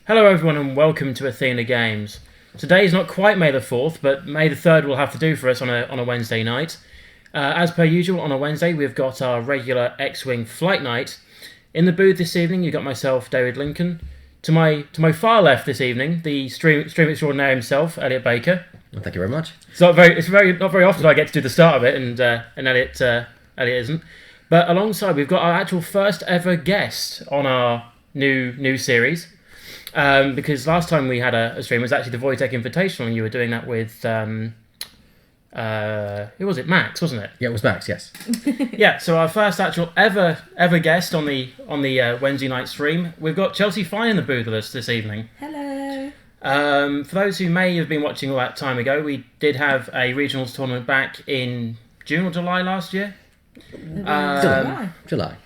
Hello everyone and welcome to Athena Games. Today is not quite May the 4th, but May the 3rd will have to do for us on a Wednesday night. As per usual, on a Wednesday we've got our regular X-Wing flight night. In the booth this evening you've got myself, David Lincoln. To my far left this evening, the stream extraordinaire himself, Elliot Baker. Well, thank you very much. It's not very often I get to do the start of it, and Elliot isn't. But alongside, we've got our actual first ever guest on our new series. Because last time we had a stream was actually the Wojtek Invitational, and you were doing that with who was it? Max, wasn't it? Yeah, it was Max. Yes. Yeah. So our first actual ever guest on the Wednesday night stream, we've got Chelsea Fine in the booth with us this evening. Hello. For those who may have been watching all that time ago, we did have a regionals tournament back in June or July last year. July.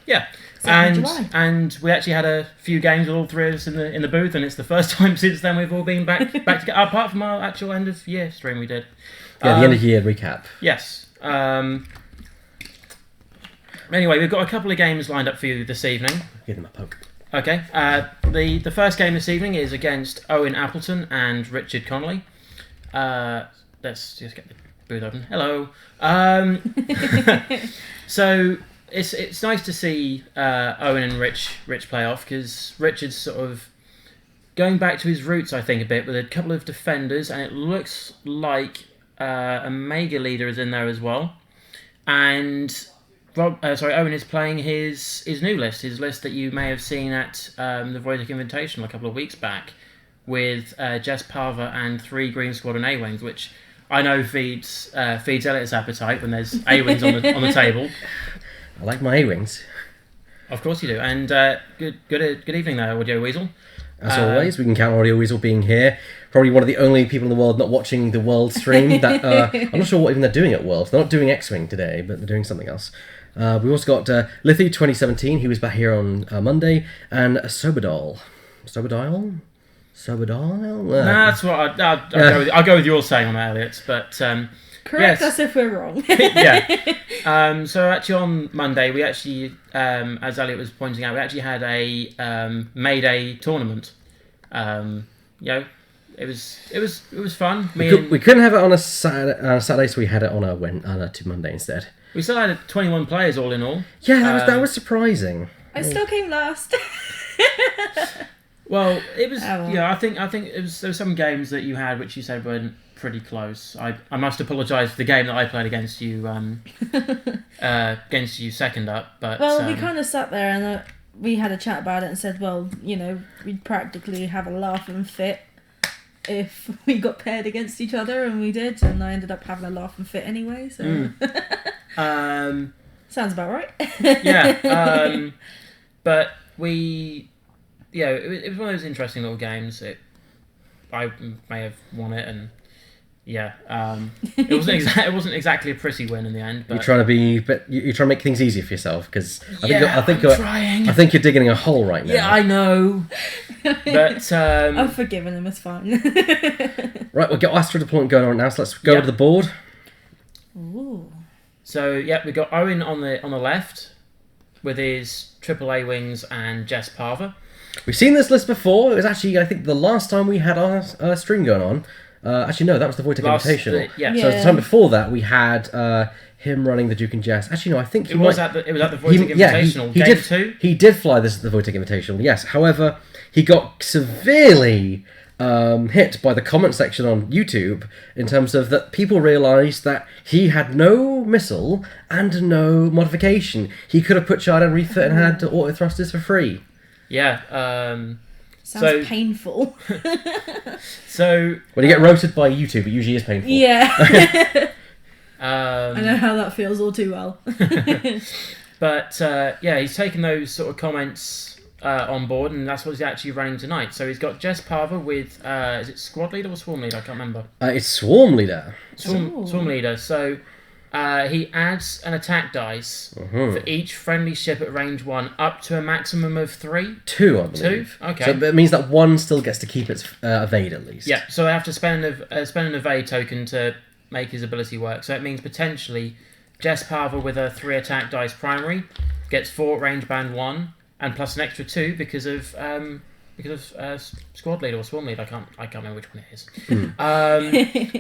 Yeah. July. And we actually had a few games with all three of us in the booth, and it's the first time since then we've all been back together, apart from our actual end of year stream we did. Yeah, the end of year recap. Yes. Anyway, we've got a couple of games lined up for you this evening. Give them a poke. Okay. The first game this evening is against Owen Appleton and Richard Connolly. Let's just get the booth open. Hello. So it's nice to see Owen and Rich play off, because Richard's sort of going back to his roots, I think, a bit, with a couple of defenders, and it looks like a mega leader is in there as well. And Owen is playing his new list, his list that you may have seen at the Wojtek Invitational a couple of weeks back, with Jess, Pava and 3 Green Squadron A-Wings, which I know feeds Elliot's appetite when there's A-Wings on the table. I like my A-Wings. Of course you do. And good evening there, Audio Weasel. As always, we can count Audio Weasel being here. Probably one of the only people in the world not watching the World stream. That I'm not sure what even they're doing at World. They're not doing X-Wing today, but they're doing something else. We've also got Lithy 2017, who was back here on Monday, and Sobadol. Sobadile? Nah, that's what I'll go with your saying on that, Elliot. But Correct yes. us if we're wrong. Yeah. So actually on Monday we actually, as Elliot was pointing out, we actually had a Mayday tournament. It was fun. We couldn't have it on a Saturday, so we had it on a Monday instead. We still had 21 players all in all. Yeah, that was surprising. I still came last. Well, it was. Oh. Yeah, I think there were some games that you had which you said weren't pretty close. I must apologise for the game that I played against you second up. But we kind of sat there and we had a chat about it and said, well, we'd practically have a laugh and fit if we got paired against each other, and we did, and I ended up having a laugh and fit anyway. So sounds about right. Yeah, but we. Yeah, it was one of those interesting little games. I may have won it, and it wasn't exactly a pretty win in the end. But you're trying to make things easier for yourself, because I think you're digging a hole right now. Yeah, I know. But I've forgiven him. It's fine. Right, we'll get Astro deployment going on now. So let's go to the board. Ooh. So we've got Owen on the left with his AAA wings and Jess, Pava. We've seen this list before. It was actually, I think, the last time we had our stream going on. Actually, no, that was the Wojtek Invitational. So the time before that, we had him running the Duke and Jess. Actually, no, I think it was at the Wojtek Invitational. Game 2. He did fly this at the Wojtek Invitational. Yes, however, he got severely hit by the comment section on YouTube in terms of that people realised that he had no missile and no modification. He could have put Shard and refit and had auto thrusters for free. Yeah. Sounds painful. So when you get roasted by YouTube, it usually is painful. Yeah. I know how that feels all too well. But he's taken those sort of comments on board, and that's what he's actually running tonight. So he's got Jess, Pava with is it squad leader or swarm leader? I can't remember. It's swarm leader. Swarm leader. So he adds an attack dice for each friendly ship at range 1 up to a maximum of 3. 2, I believe. 2? Okay. So that means that one still gets to keep its evade at least. Yeah, so I have to spend an evade token to make his ability work. So it means potentially Jess Pava with a 3 attack dice primary gets 4 at range band 1 and plus an extra 2 because of because of squad leader or swarm leader. I can't remember which one it is.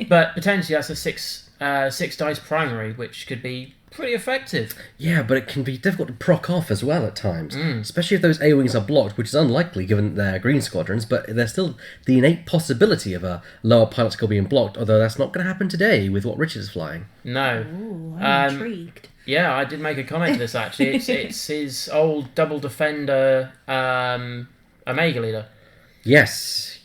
But potentially that's a six dice primary, which could be pretty effective. Yeah, but it can be difficult to proc off as well at times, especially if those A-wings are blocked, which is unlikely given their green squadrons, but there's still the innate possibility of a lower pilot skill being blocked, although that's not going to happen today with what Richard is flying. No. Ooh, I'm intrigued. Yeah, I did make a comment to this actually. It's his old double defender Omega leader. Yes,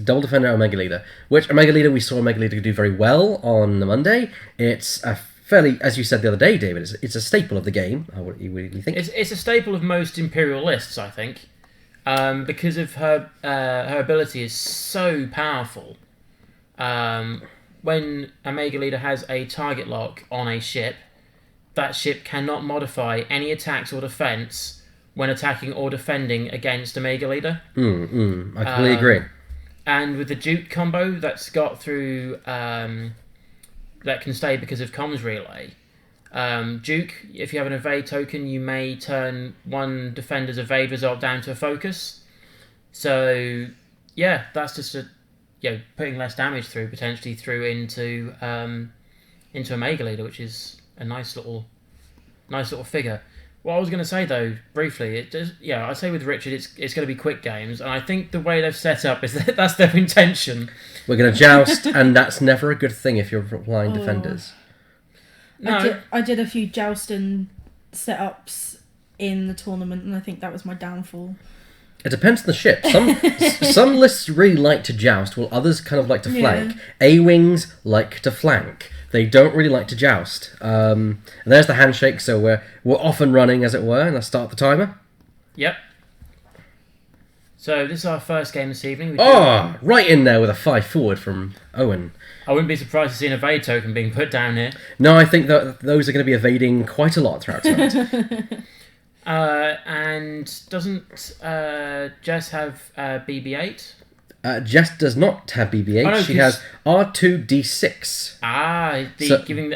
double defender Omega leader, which Omega leader we saw Omega leader do very well on the Monday. It's a fairly, as you said the other day, David, it's a staple of the game. What do you think? It's a staple of most Imperial lists, I think, because of her ability is so powerful. When Omega leader has a target lock on a ship, that ship cannot modify any attacks or defense when attacking or defending against Omega leader. I completely agree. And with the Duke combo that's got through, that can stay because of comms relay. Duke, if you have an evade token, you may turn one defender's evade result down to a focus. So, yeah, that's just putting less damage through potentially through into Omega leader, which is a nice little figure. What I was going to say though, briefly, I'd say with Richard, it's going to be quick games, and I think the way they've set up is that's their intention. We're going to joust, and that's never a good thing if you're applying defenders. No. I did a few jousting setups in the tournament, and I think that was my downfall. It depends on the ship. Some lists really like to joust, while others kind of like to flank. A-wings like to flank. They don't really like to joust. And there's the handshake, so we're off and running, as it were, and I start the timer. Yep. So this is our first game this evening. Right in there with a 5 forward from Owen. I wouldn't be surprised to see an evade token being put down here. No, I think that those are going to be evading quite a lot throughout tonight. And doesn't Jess have BB-8? Jess does not have BB-8. Oh, no, she has R2D6.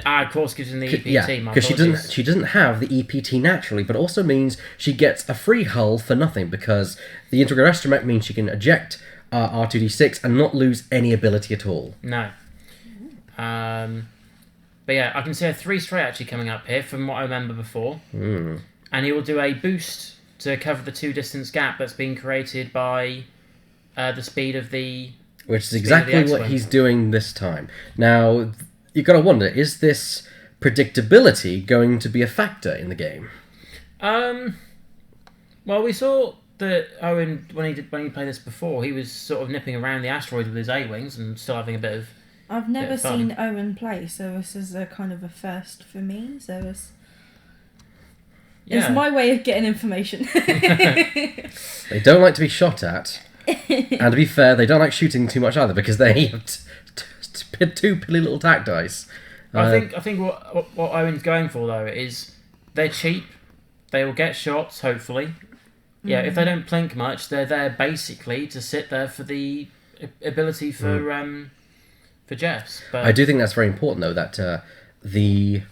Of course, gives him the EPT. Yeah, because she doesn't have the EPT naturally, but also means she gets a free hull for nothing because the integral astromech means she can eject R2D6 and not lose any ability at all. No. But yeah, I can see a 3 straight actually coming up here from what I remember before. And he will do a boost to cover the 2 distance gap that's been created by the speed of the... Which is exactly what he's doing this time. Now, you've got to wonder, is this predictability going to be a factor in the game? Well, we saw that Owen, when he played this before, he was sort of nipping around the asteroids with his A-wings and still having a bit of... I've never seen Owen play, so this is a kind of a first for me, so it's my way of getting information. They don't like to be shot at. And to be fair, they don't like shooting too much either because they have 2 pilly little tack dice. I think what Owen's going for though is they're cheap. They will get shots hopefully. Yeah, if they don't plink much, they're there basically to sit there for the ability for Jess. But I do think that's very important though that the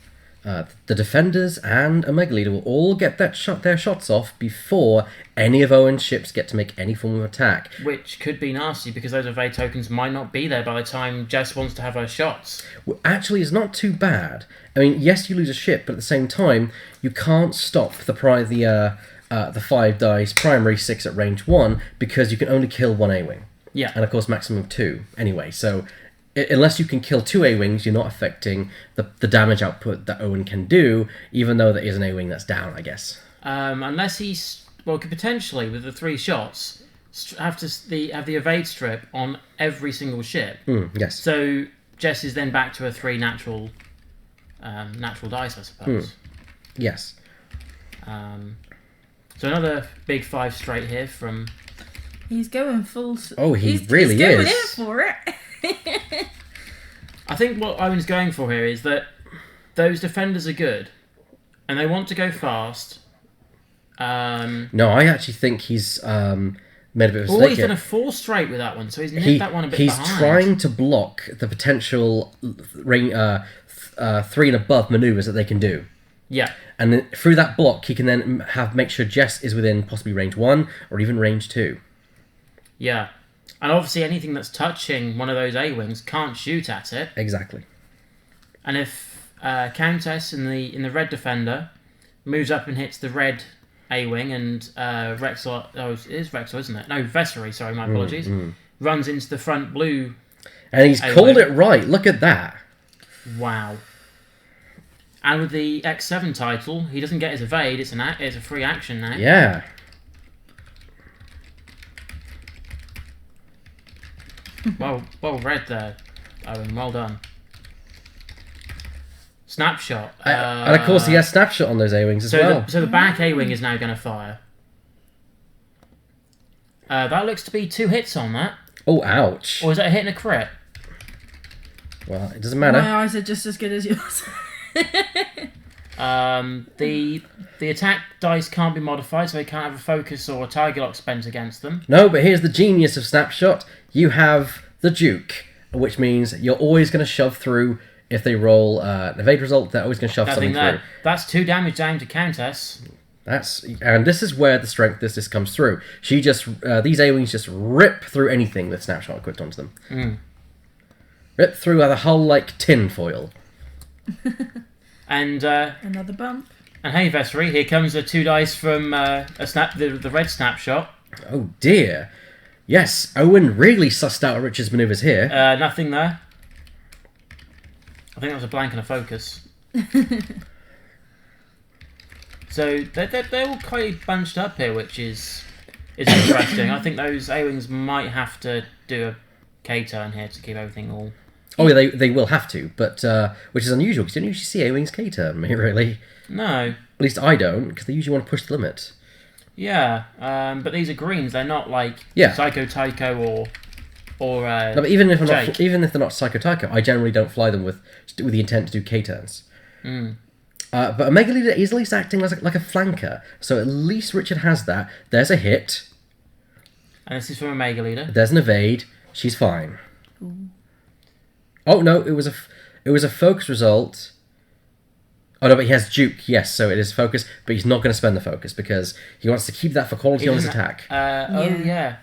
defenders and Omega Leader will all get their shots off before any of Owen's ships get to make any form of attack. Which could be nasty because those evade tokens might not be there by the time Jess wants to have her shots. Well, actually, it's not too bad. I mean, yes, you lose a ship, but at the same time, you can't stop the 5 dice primary 6 at range 1 because you can only kill 1 A-wing. Yeah. And of course, maximum of 2 anyway. So unless you can kill 2 A-wings, you're not affecting the damage output that Owen can do, even though there is an A-wing that's down, I guess. Unless could potentially, with the 3 shots, have the evade strip on every single ship. Yes. So Jess is then back to a 3 natural dice, I suppose. Yes. So another big 5 straight here from... He's going full... Oh, he's going in for it. I think what Owen's going for here is that those defenders are good and they want to go fast. No, I actually think he's made a bit of a mistake. He's done a 4 straight with that one, so he's nipped that one a bit behind. He's trying to block the potential 3 and above manoeuvres that they can do. Yeah. And then through that block, he can then make sure Jess is within possibly range 1 or even range 2. Yeah. And obviously anything that's touching one of those A-wings can't shoot at it. Exactly. And if Countess in the red defender moves up and hits the red A-wing and Rexor... Oh, it is Rexor, isn't it? No, Vessery, sorry, my apologies. Runs into the front blue And he's A-wing. called it right. Look at that. Wow. And with the X7 title, he doesn't get his evade. It's a free action now. Yeah. Well read there, Owen. Well done. Snapshot. And of course, he has snapshot on those A-wings as well. So the back A-wing is now going to fire. That looks to be 2 hits on that. Oh, ouch. Or is that a hit and a crit? Well, it doesn't matter. My eyes are just as good as yours. The attack dice can't be modified, so they can't have a focus or a target lock spent against them. No, but here's the genius of snapshot. You have the Duke, which means you're always going to shove through. If they roll an evade result, they're always going to shove something through. That's 2 damage down to Countess. And this is where the strength of this comes through. She just these A-wings just rip through anything with snapshot equipped onto them. Rip through the whole like tin foil. And Another bump. and hey, Vessery, here comes the 2 dice from the red snapshot. Oh dear. Yes, Owen really sussed out Richard's manoeuvres here. Nothing there. I think that was a blank and a focus. So they're all quite bunched up here, which is interesting. I think those A-wings might have to do a K-turn here to keep everything all... Oh yeah, they will have to, but which is unusual because you don't usually see A-wings K-turn, really. No. At least I don't, because they usually want to push the limit. Yeah, but these are greens. They're not like Psycho Tycho or no, but even if Jake. even if they're not Psycho Tycho, I generally don't fly them with the intent to do K-turns. But a Mega Leader is at least acting like a flanker, so at least Richard has that. There's a hit. And this is from a Mega Leader. There's an evade. She's fine. Oh no, it was a focus result. Oh no, but he has Duke. Yes, so it is focus, but he's not going to spend the focus because he wants to keep that for quality on his attack. Oh yeah.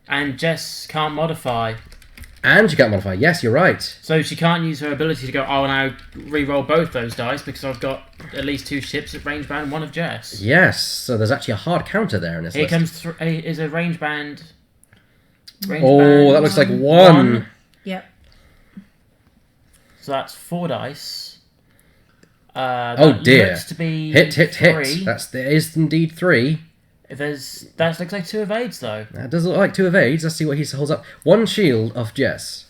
And Jess can't modify. And you can't modify. Yes, you're right. So she can't use her ability to go, I'll now re-roll both those dice because I've got at least 2 ships at range band, 1 of Jess. Yes, so there's actually a hard counter there in this Here list. comes is a range band. That looks like 1. Yep. So that's 4 dice. Oh dear. Looks to be Hit. 3. There is indeed 3. That looks like 2 evades though. That does look like 2 evades. Let's see what he holds up. 1 shield off Jess.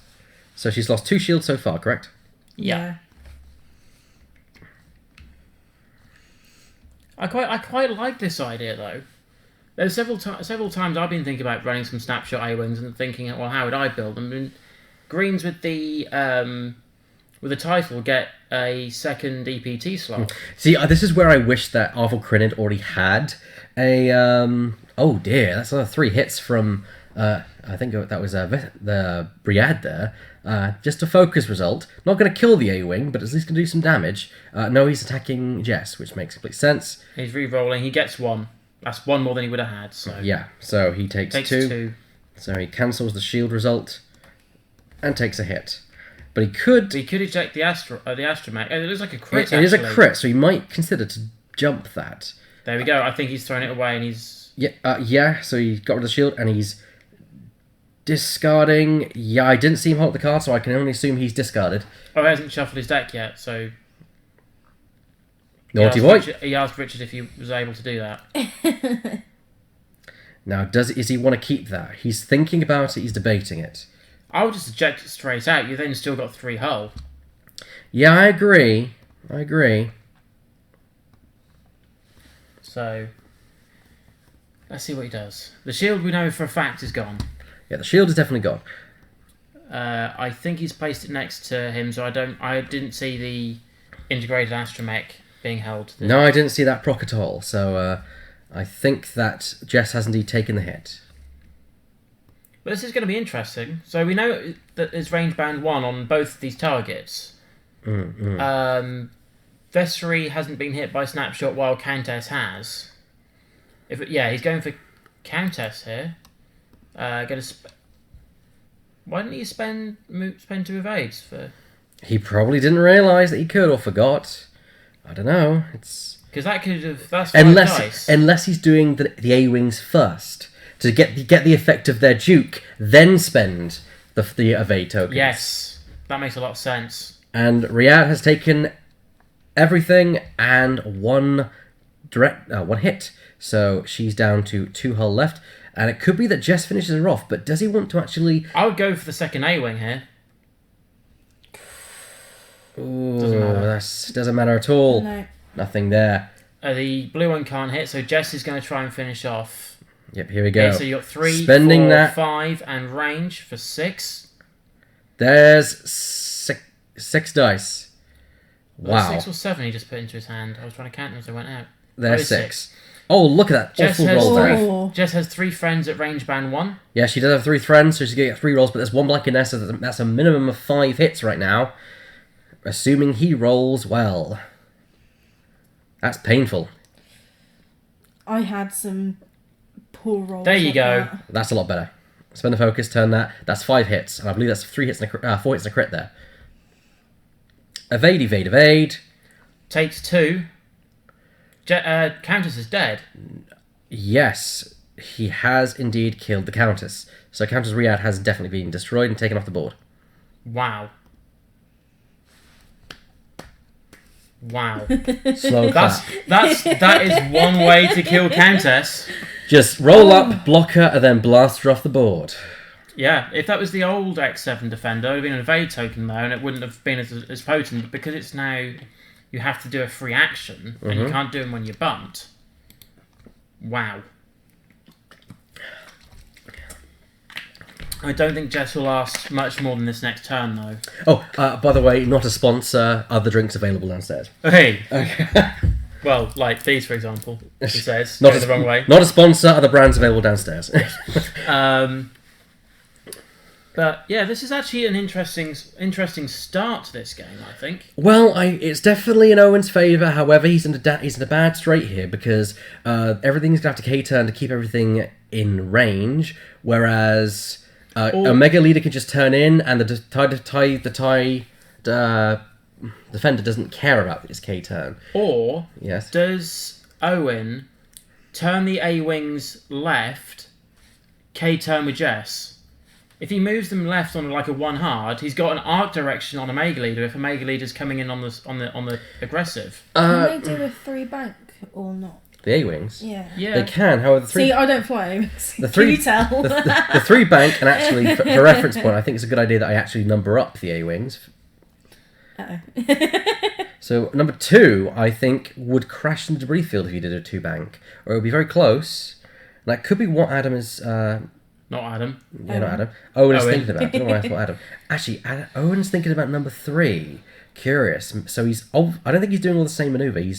So she's lost 2 shields so far, correct? Yeah. I quite like this idea though. There's several times I've been thinking about running some snapshot A-wings and thinking, well, how would I build them? And greens with the title get a second EPT slot. See, this is where I wish that Arvel Crinid already had a. Oh dear, that's another 3 hits from. I think that was the Briad there. Just a focus result. Not going to kill the A-wing, but at least going to do some damage. No, he's attacking Jess, which makes complete sense. He's re-rolling. He gets 1. That's 1 more than he would have had. So yeah, so he takes 2. So he cancels the shield result and takes a hit. But he could eject the astromech. It looks like a crit. It is a crit, so he might consider to jump that. There we go. I think he's thrown it away, and he's So he got rid of the shield, and he's discarding. Yeah, I didn't see him hold the card, so I can only assume he's discarded. Oh, he hasn't shuffled his deck yet, so. Naughty boy. He asked Richard if he was able to do that. Now, does he want to keep that? He's thinking about it. He's debating it. I would just eject it straight out. You then still got 3 hull. Yeah, I agree. So, let's see what he does. The shield we know for a fact is gone. Yeah, the shield is definitely gone. I think he's placed it next to him, so I didn't see the integrated astromech being held. No, I didn't see that proc at all. So I think that Jess has indeed taken the hit. But this is going to be interesting. So we know that there's range band 1 on both these targets. Vessery hasn't been hit by snapshot while Countess has. He's going for Countess here. Why didn't he spend 2 evades for? He probably didn't realise that he could or forgot. I don't know. It's Because that could have. That's 5 dice. unless he's doing the A-wings first to get the effect of their duke, then spend the evade tokens. Yes, that makes a lot of sense. And Riyadh has taken everything and one hit, so she's down to 2 hull left. And it could be that Jess finishes her off, but does he want to actually? I would go for the second A-wing here. Ooh, Doesn't doesn't matter at all. No. Nothing there. The blue one can't hit, so Jess is going to try and finish off. Yep, here we go. Okay, so you got 3, Spending 4, that. 5, and range for 6. There's 6 dice. Wow. 6 or 7 he just put into his hand. I was trying to count them as they went out. There's 6. Oh, look at that Jess awful has, roll there. Oh. Jess has 3 friends at range band 1. Yeah, she does have 3 friends, so she's going to get 3 rolls, but there's 1 black in there, so that's a minimum of 5 hits right now. Assuming he rolls well. That's painful. I had some poor rolls. There you like go. that. That's a lot better. Spend the focus, turn that. That's 5 hits, and I believe that's 4 hits and a crit there. Evade, evade, evade. Takes 2. Countess is dead. Yes, he has indeed killed the Countess. So Countess Riyadh has definitely been destroyed and taken off the board. Wow. Wow. Slow clap. That is one way to kill Countess. Just roll up, block her, and then blast her off the board. Yeah, if that was the old X7 Defender, it would have been an evade token though, and it wouldn't have been as potent. But because it's now, you have to do a free action, and you can't do them when you're bumped. Wow. I don't think Jess will last much more than this next turn, though. Oh, by the way, not a sponsor. Other drinks available downstairs. Hey. Okay. Well, like these, for example. He says. Not Go the wrong way. Not a sponsor. Other brands available downstairs. But yeah, this is actually an interesting start to this game, I think. Well, it's definitely in Owen's favour. However, he's in a bad strait here because everything's going to have to K-turn to keep everything in range, whereas a Mega Leader can just turn in, and the TIE Defender doesn't care about his K-turn. Or Yes. does Owen turn the A-wings left, K-turn with Jess? If he moves them left on like a 1 hard, he's got an arc direction on a Mega Leader if a Mega Leader's coming in on the aggressive. Can they do a 3 bank or not? The A-wings? Yeah. Yeah. They can, however, the 3... See, I don't fly. The Can three- you tell? The 3 bank, and actually, for reference point, I think it's a good idea that I actually number up the A-wings. Uh-oh. So, number 2, I think, would crash in the debris field if you did a 2 bank. Or it would be very close. And that could be what Adam is... Not Adam. Yeah, not Adam. Owen is Owen. thinking about. I don't know why I thought Adam. Actually, Owen's thinking about number 3. Curious. So I don't think he's doing all the same manoeuvre.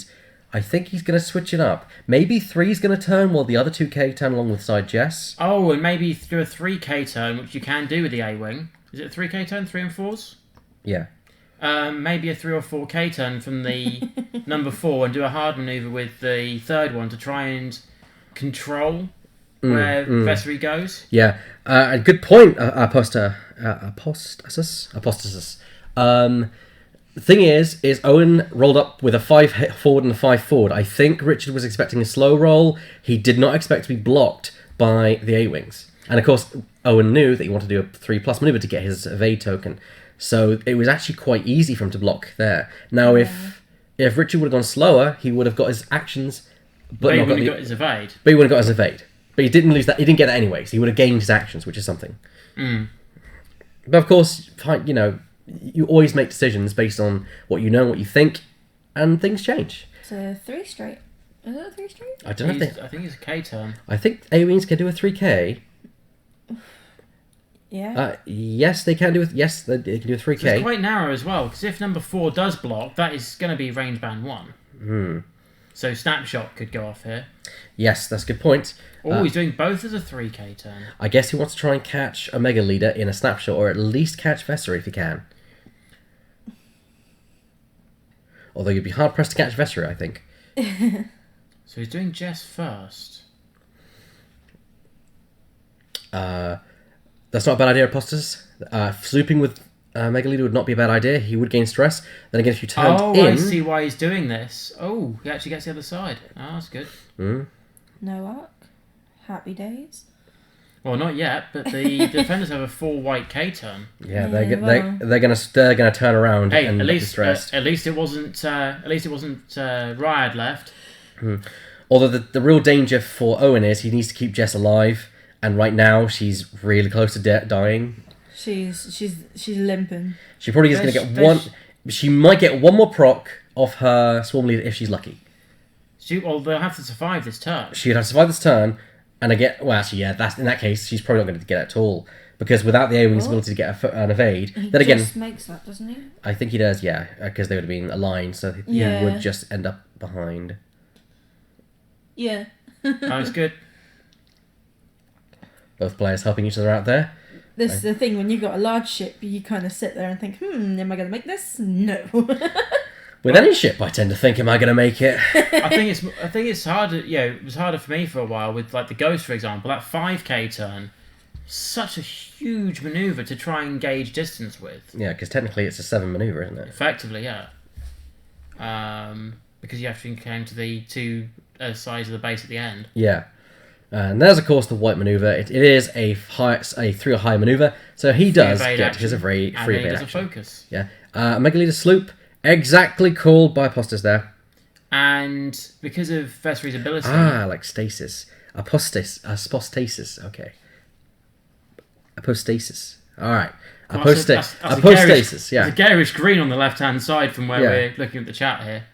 I think he's going to switch it up. Maybe 3's going to turn while the other 2K turn along with side Jess. Oh, and maybe do a 3K turn, which you can do with the A-wing. Is it a 3K turn, 3 and 4s? Yeah. Maybe a 3 or 4K turn from the number 4 and do a hard manoeuvre with the third one to try and control where Vessery goes. Yeah. A good point, Apostasis. The thing is Owen rolled up with a 5 hit forward and a 5 forward. I think Richard was expecting a slow roll. He did not expect to be blocked by the A-wings. And of course, Owen knew that he wanted to do a 3+ maneuver to get his evade token. So it was actually quite easy for him to block there. Now, if Richard would have gone slower, he would have got his actions, But he wouldn't have got his evade. But he would have got his evade. But he didn't lose that. He didn't get that anyway. So he would have gained his actions, which is something. But of course, you know, you always make decisions based on what you know, what you think, and things change. So 3 straight. Is it a 3 straight? I don't know. I think it's a K turn. I think A-wings can do a 3K. Yeah. Yes, they can do it. Yes, they can do a 3K. So it's quite narrow as well, because if number 4 does block, that is going to be range band 1. So snapshot could go off here. Yes, that's a good point. Oh, he's doing both as a 3K turn. I guess he wants to try and catch a Mega Leader in a snapshot, or at least catch Vessery if he can. Although you'd be hard pressed to catch Vessery, I think. So he's doing Jess first. That's not a bad idea, Apostas. Slooping with Megalita would not be a bad idea. He would gain stress. Then again, if you turned in... I see why he's doing this. Oh, he actually gets the other side. Oh, that's good. No arc. Happy days. Well, not yet, but the defenders have a 4 white K turn. Yeah, they're gonna turn around Hey, and at be least stressed. at least it wasn't Ryad left. Although the real danger for Owen is he needs to keep Jess alive, and right now she's really close to dying. She's limping. She probably is going to get one. She might get one more proc off her Swarm Leader if she's lucky. Well, they'll have to survive this turn. She'd have to survive this turn, and again, well, actually, yeah, that's in that case, she's probably not going to get it at all because without the A-wing's ability to get an evade, He then again, just makes that, doesn't he? I think he does, yeah, because they would have been aligned, so he would just end up behind. Yeah. That's good. Both players helping each other out there. This is the thing, when you've got a large ship, you kind of sit there and think, am I going to make this? No. With any ship, I tend to think, am I going to make it? I think it's harder. It was harder for me for a while with like the Ghost, for example. That 5K turn, such a huge maneuver to try and gauge distance with. Yeah, because technically it's a 7 maneuver, isn't it? Effectively, yeah. Because you have to come to the 2 sides of the base at the end. Yeah. And there's, of course, the white maneuver. It is a 3 or high maneuver, so he does get his free evade does action. a focus. Yeah. Megalita sloop, exactly called by Apostas there. And because of Vessery's ability... like stasis. Apostasis, okay. Apostasis. Alright. Apostasis, yeah. There's a garish green on the left-hand side from where we're looking at the chat here.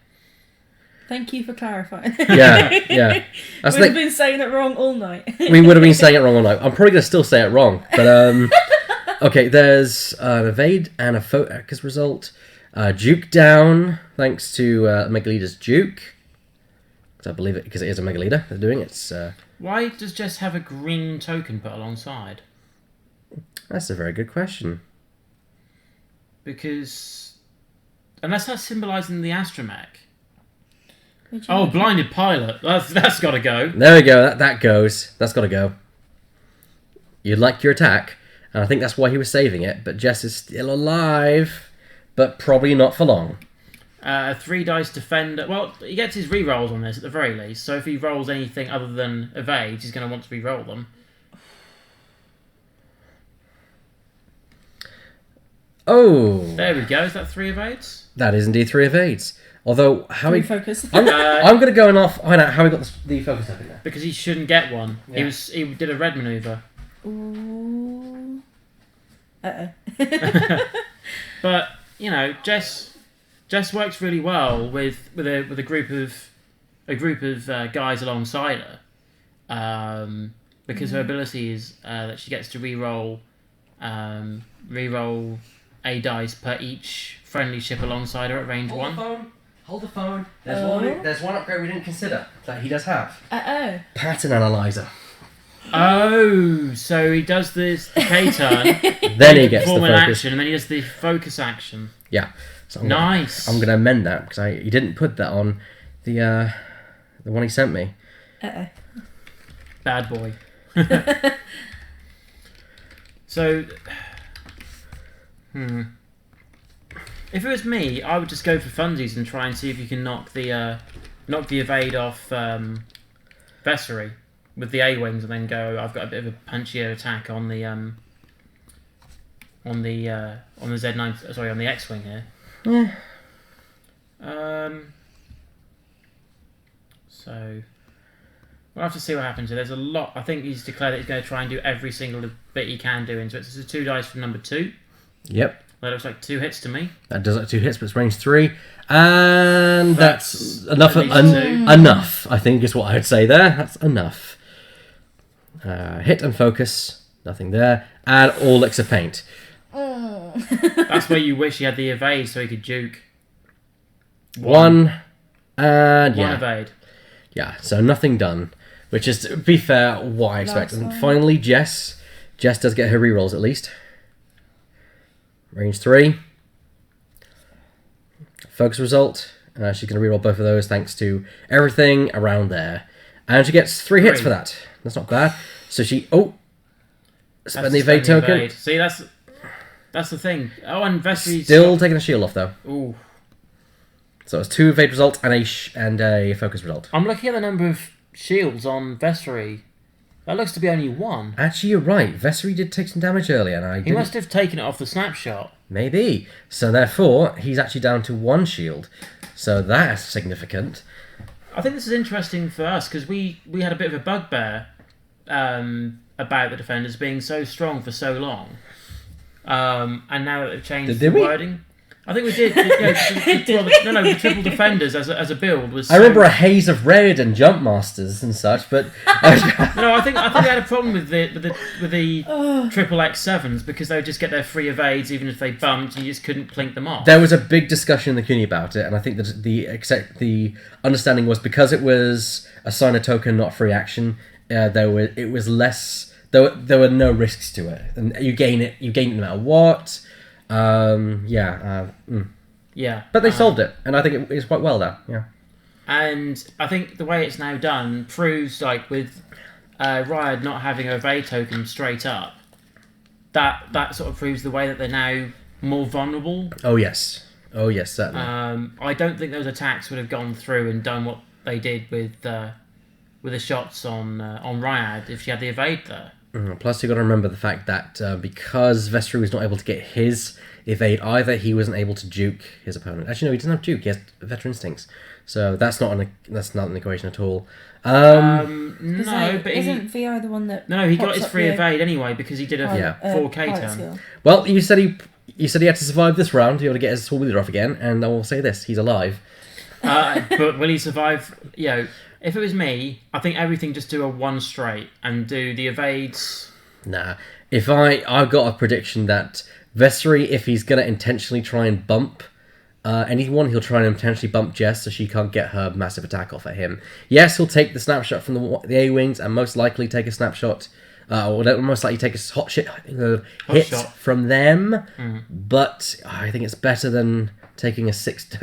Thank you for clarifying. Yeah. We've been saying it wrong all night. We would have been saying it wrong all night. I'm probably going to still say it wrong. But, okay, there's an evade and a focus result. Duke down, thanks to Megalita's Duke. I believe it, because it is a Megalita they're doing it. Why does Jess have a green token put alongside? That's a very good question. Because... Unless that's symbolising the astromech. Oh, blinded pilot. That's got to go. There we go. That goes. That's got to go. You like your attack, and I think that's why he was saving it. But Jess is still alive, but probably not for long. 3 dice defender. Well, he gets his rerolls on this at the very least. So if he rolls anything other than evade, he's going to want to reroll them. Oh, there we go. Is that 3 evades? That is indeed 3 evades. Although, how he focus. I'm going to go and find out how he got the focus up in there. Because he shouldn't get one. Yeah. He did a red maneuver. Ooh. But Jess works really well with a group of guys alongside her. Because her ability is that she gets to reroll a dice per each friendly ship alongside her at range 1. Hold the phone. There's one upgrade we didn't consider that he does have. Pattern analyzer. Oh, so he does the K turn, then he gets the form an focus action, and then he does the focus action. Yeah. So Nice. I'm going to amend that because he didn't put that on the one he sent me. Bad boy. So, if it was me, I would just go for funsies and try and see if you can knock the evade off Vessery with the A-wings, and then go. I've got a bit of a punchier attack on the Z9. Sorry, on the X-wing here. So we'll have to see what happens here. There's a lot. I think he's declared that he's going to try and do every single bit he can do into it. So this is 2 dice from number 2. Yep. That looks like 2 hits to me. That does like 2 hits, but it's range 3. And that's enough. Enough, enough, I think, is what I'd say there. That's enough. Hit and focus. Nothing there. And all licks of paint. That's where you wish he had the evade so he could juke. One. And One yeah. evade. Yeah, so nothing done. Which is, to be fair, what I expect. And finally, Jess. Jess does get her rerolls at least. Range 3. Focus result. She's going to reroll both of those thanks to everything around there. And she gets 3 hits for that. That's not bad. So she... Oh! Spend the evade token. Evade. See, that's the thing. Oh, and Vessery's Still taking a shield off though. Ooh. So it's 2 evade results and a focus result. I'm looking at the number of shields on Vessery. That looks to be only 1. Actually, you're right. Vessery did take some damage earlier, and He must have taken it off the snapshot. Maybe. So therefore, he's actually down to 1 shield. So that's significant. I think this is interesting for us because we had a bit of a bugbear about the defenders being so strong for so long, and now that they've changed the wording. I think we did. The triple defenders as a build was. I remember a haze of red and jump masters and such, but no, I think they had a problem with the triple X7s because they would just get their free evades even if they bumped, and you just couldn't plink them off. There was a big discussion in the community about it, and I think that the understanding was because it was a sign a token, not free action. It was less. There were no risks to it, and you gain it no matter what. Yeah, but they solved it, and I think it is quite well there. Yeah, and I think the way it's now done proves, like with Riot not having a evade token straight up, that sort of proves the way that they're now more vulnerable. Oh yes, certainly. I don't think those attacks would have gone through and done what they did with the shots on Riot if she had the evade there. Plus, you've got to remember the fact that because Vessery was not able to get his evade either, he wasn't able to juke his opponent. Actually, no, he doesn't have juke. He has veteran instincts, so that's not an equation at all. No, but isn't VI the one that? No, he got his free evade anyway because he did a 4K turn. Well, you said he had to survive this round. He ought to get his sword leader off again, and I will say this: he's alive. But will he survive? If it was me, I think everything just do a 1 straight and do the evades. Nah. I've got a prediction that Vessery, if he's going to intentionally try and bump anyone, he'll try and intentionally bump Jess so she can't get her massive attack off at him. Yes, he'll take the snapshot from the A-Wings and most likely take a snapshot, or most likely take a hit shot from them, but I think it's better than taking a 6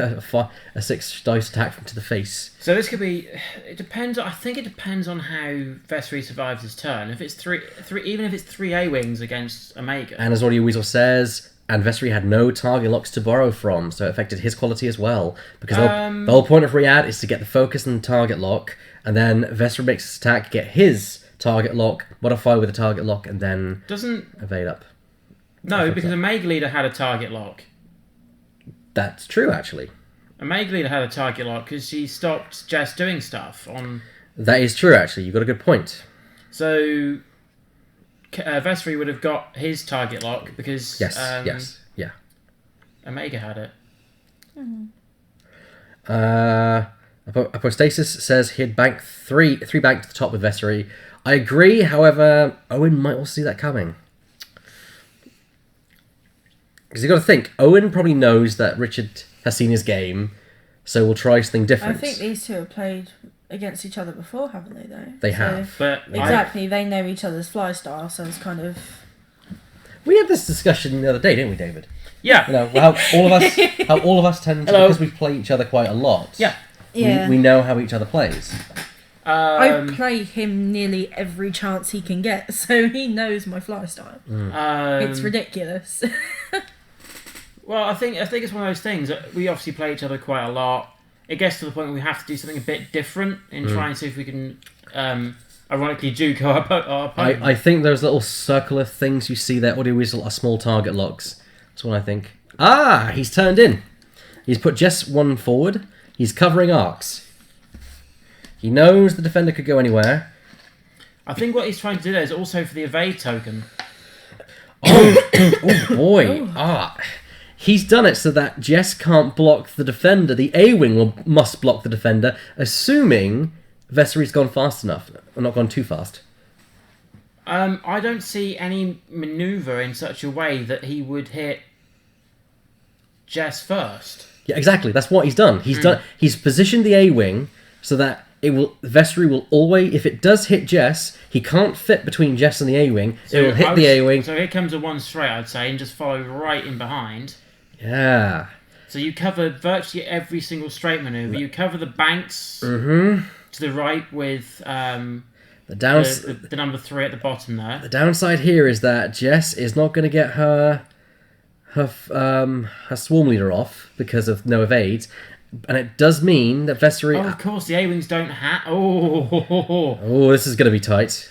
dice attack to the face. So this could be. It depends. I think it depends on how Vessery survives his turn. If it's three, even if it's 3 A-Wings against Omega. And as Audio Weasel says, and Vessery had no target locks to borrow from, so it affected his quality as well. Because the whole point of Riyadh is to get the focus and the target lock, and then Vessery makes his attack, get his target lock, modify with a target lock, and then evade up. No, because Omega Leader had a target lock. That's true, actually. Omega Leader had a target lock because she stopped Jess doing stuff on. That is true, actually. You've got a good point. So, Vessery would have got his target lock because. Yes. Omega had it. Apostasis says he'd bank three bank to the top with Vessery. I agree, however, Owen might also see that coming. Because you've got to think, Owen probably knows that Richard has seen his game, so we'll try something different. I think these two have played against each other before, haven't they, though? They have. But exactly, they know each other's fly style, so it's kind of... We had this discussion the other day, didn't we, David? Yeah. How all of us tend to, because we play each other quite a lot. Yeah. We know how each other plays. I play him nearly every chance he can get, so he knows my fly style. It's ridiculous. Well, I think it's one of those things that we obviously play each other quite a lot. It gets to the point where we have to do something a bit different in trying to see if we can, ironically, juke our opponent. I think those little circular things you see there, Audio Weasel, are small target locks. That's what I think. He's turned in. He's put Jess 1 forward. He's covering arcs. He knows the defender could go anywhere. I think what he's trying to do there is also for the evade token. Oh boy. He's done it so that Jess can't block the defender. The A-Wing must block the defender, assuming Vessery's gone fast enough, or not gone too fast. I don't see any manoeuvre in such a way that he would hit Jess first. Yeah, exactly. That's what he's done. He's positioned the A-Wing so that Vessery will always, if it does hit Jess, he can't fit between Jess and the A-Wing. So it will hit the A-Wing. So here comes a 1 straight, I'd say, and just follow right in behind. Yeah. So you cover virtually every single straight manoeuvre. You cover the banks to the right with the number 3 at the bottom there. The downside here is that Jess is not going to get her swarm leader off because of no evades, and it does mean that Vessery. Oh, of course, the A-wings don't have. Oh, this is going to be tight.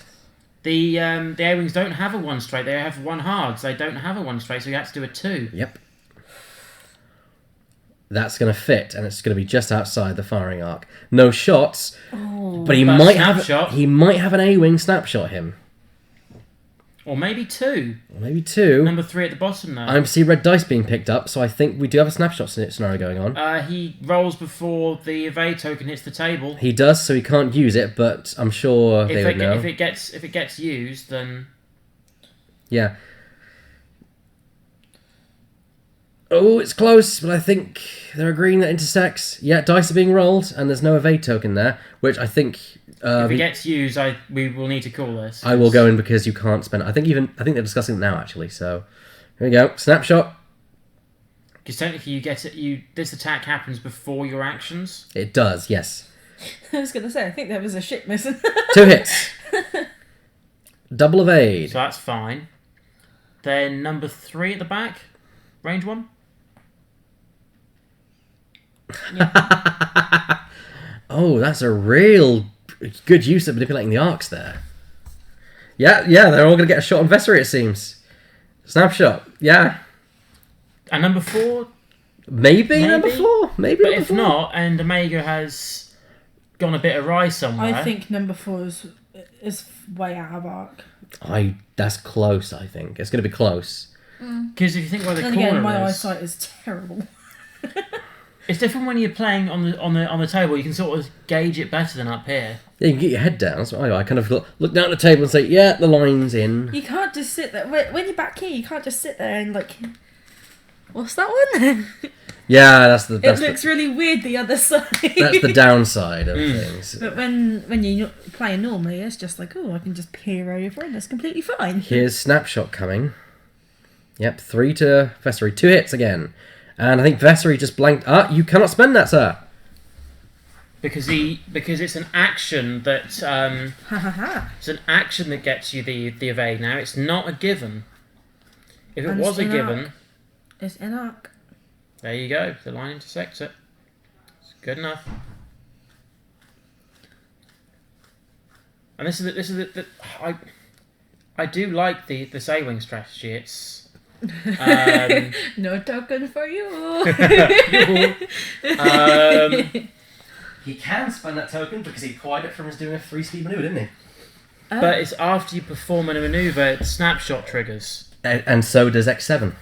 The A-wings don't have a 1 straight. They have 1 hard. So they don't have a 1 straight. So you have to do a 2. Yep. That's going to fit, and it's going to be just outside the firing arc. No shots, but he might have an A-wing snapshot him. Or maybe 2. Number 3 at the bottom there. I see red dice being picked up, so I think we do have a snapshot scenario going on. He rolls before the evade token hits the table. He does, so he can't use it, but I'm sure they would know. If it gets used, then... Yeah. Oh, it's close, but I think they're agreeing that intersects. Yeah, dice are being rolled, and there's no evade token there, which I think... if it gets used, we will need to call this. I will go in because you can't spend... I think they're discussing it now, actually, so... Here we go. Snapshot. Because technically you get it... This attack happens before your actions. It does, yes. I was going to say, I think there was a ship missing. 2 hits. Double evade. So that's fine. Then number 3 at the back. Range 1. Yeah. Oh, that's a real good use of manipulating the arcs there. Yeah, they're all going to get a shot on Vessery, it seems. Snapshot, yeah. And number 4? Maybe number 4. Maybe but number if 4. not, and Omega has gone a bit awry somewhere. I think number 4 is way out of arc. That's close, I think. It's going to be close. Because if you think where the Then corner again, my is... eyesight is terrible. It's different when you're playing on the table. You can sort of gauge it better than up here. Yeah, you can get your head down. So I kind of look down at the table and say, yeah, the line's in. You can't just sit there. When you're back here, you can't just sit there and like... What's that one? Yeah, that's It looks really weird the other side. That's the downside of things. But when you're playing normally, it's just like, oh, I can just peer over and it's completely fine. Here's Snapshot coming. Yep, 3 to Vessery. 2 hits again. And I think Vessery just blanked. You cannot spend that, sir. Because it's an action that it's an action that gets you the evade now. It's not a given. If it was a given, it's an arc. There you go. The line intersects it. It's good enough. And this is I do like this A-wing strategy. It's no token for you. He can spend that token because he acquired it from us doing a 3-speed maneuver, didn't he? But it's after you perform a maneuver, snapshot triggers. And so does X7.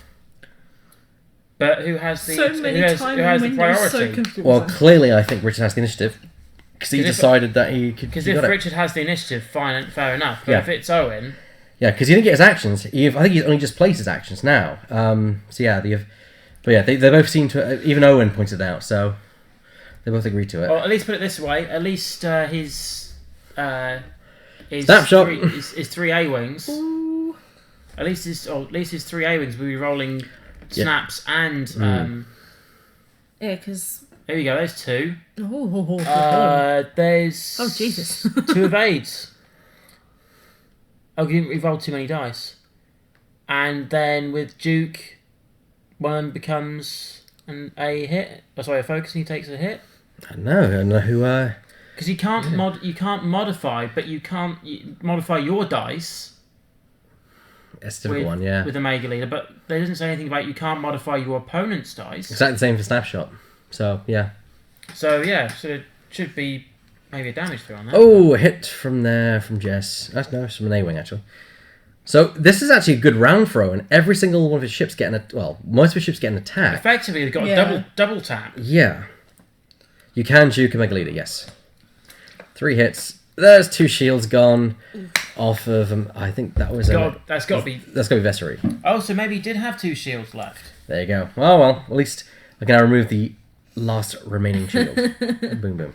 But who has the who has the priority? Well, clearly I think Richard has the initiative because he decided that he could. Because if Richard has the initiative, fine, fair enough. But if it's Owen. Yeah, because he didn't get his actions. I think he's only just placed his actions now. They both seem to. Even Owen pointed it out, so they both agreed to it. Well, at least put it this way. At least his Snapshot. His 3 A-wings. Ooh. At least his 3 A-wings will be rolling snaps and. Yeah, because. There you go. There's 2. There's. Oh Jesus. 2 evades. Oh, you've rolled too many dice. And then with Duke, one of them becomes a hit. Oh, sorry, a focus, and he takes a hit. I don't know who. Because you can't you can't modify, but you can't modify your dice. It's a difficult one, yeah. With Omega Leader, but there doesn't say anything about you can't modify your opponent's dice. Exactly the same for Snapshot. So yeah. So it should be maybe a damage throw on that. Oh, a hit from Jess. It's from an A-wing, actually. So this is actually a good round for Owen. Every single one of his ships most of his ships get an attack. Effectively, they've got a double tap. Yeah. You can juke Omega Leader, yes. 3 hits. There's 2 shields gone off of him. I think that was... That's got to be Vessery. Oh, so maybe he did have 2 shields left. There you go. Oh, well, at least I can now remove the last remaining shield. Boom, boom.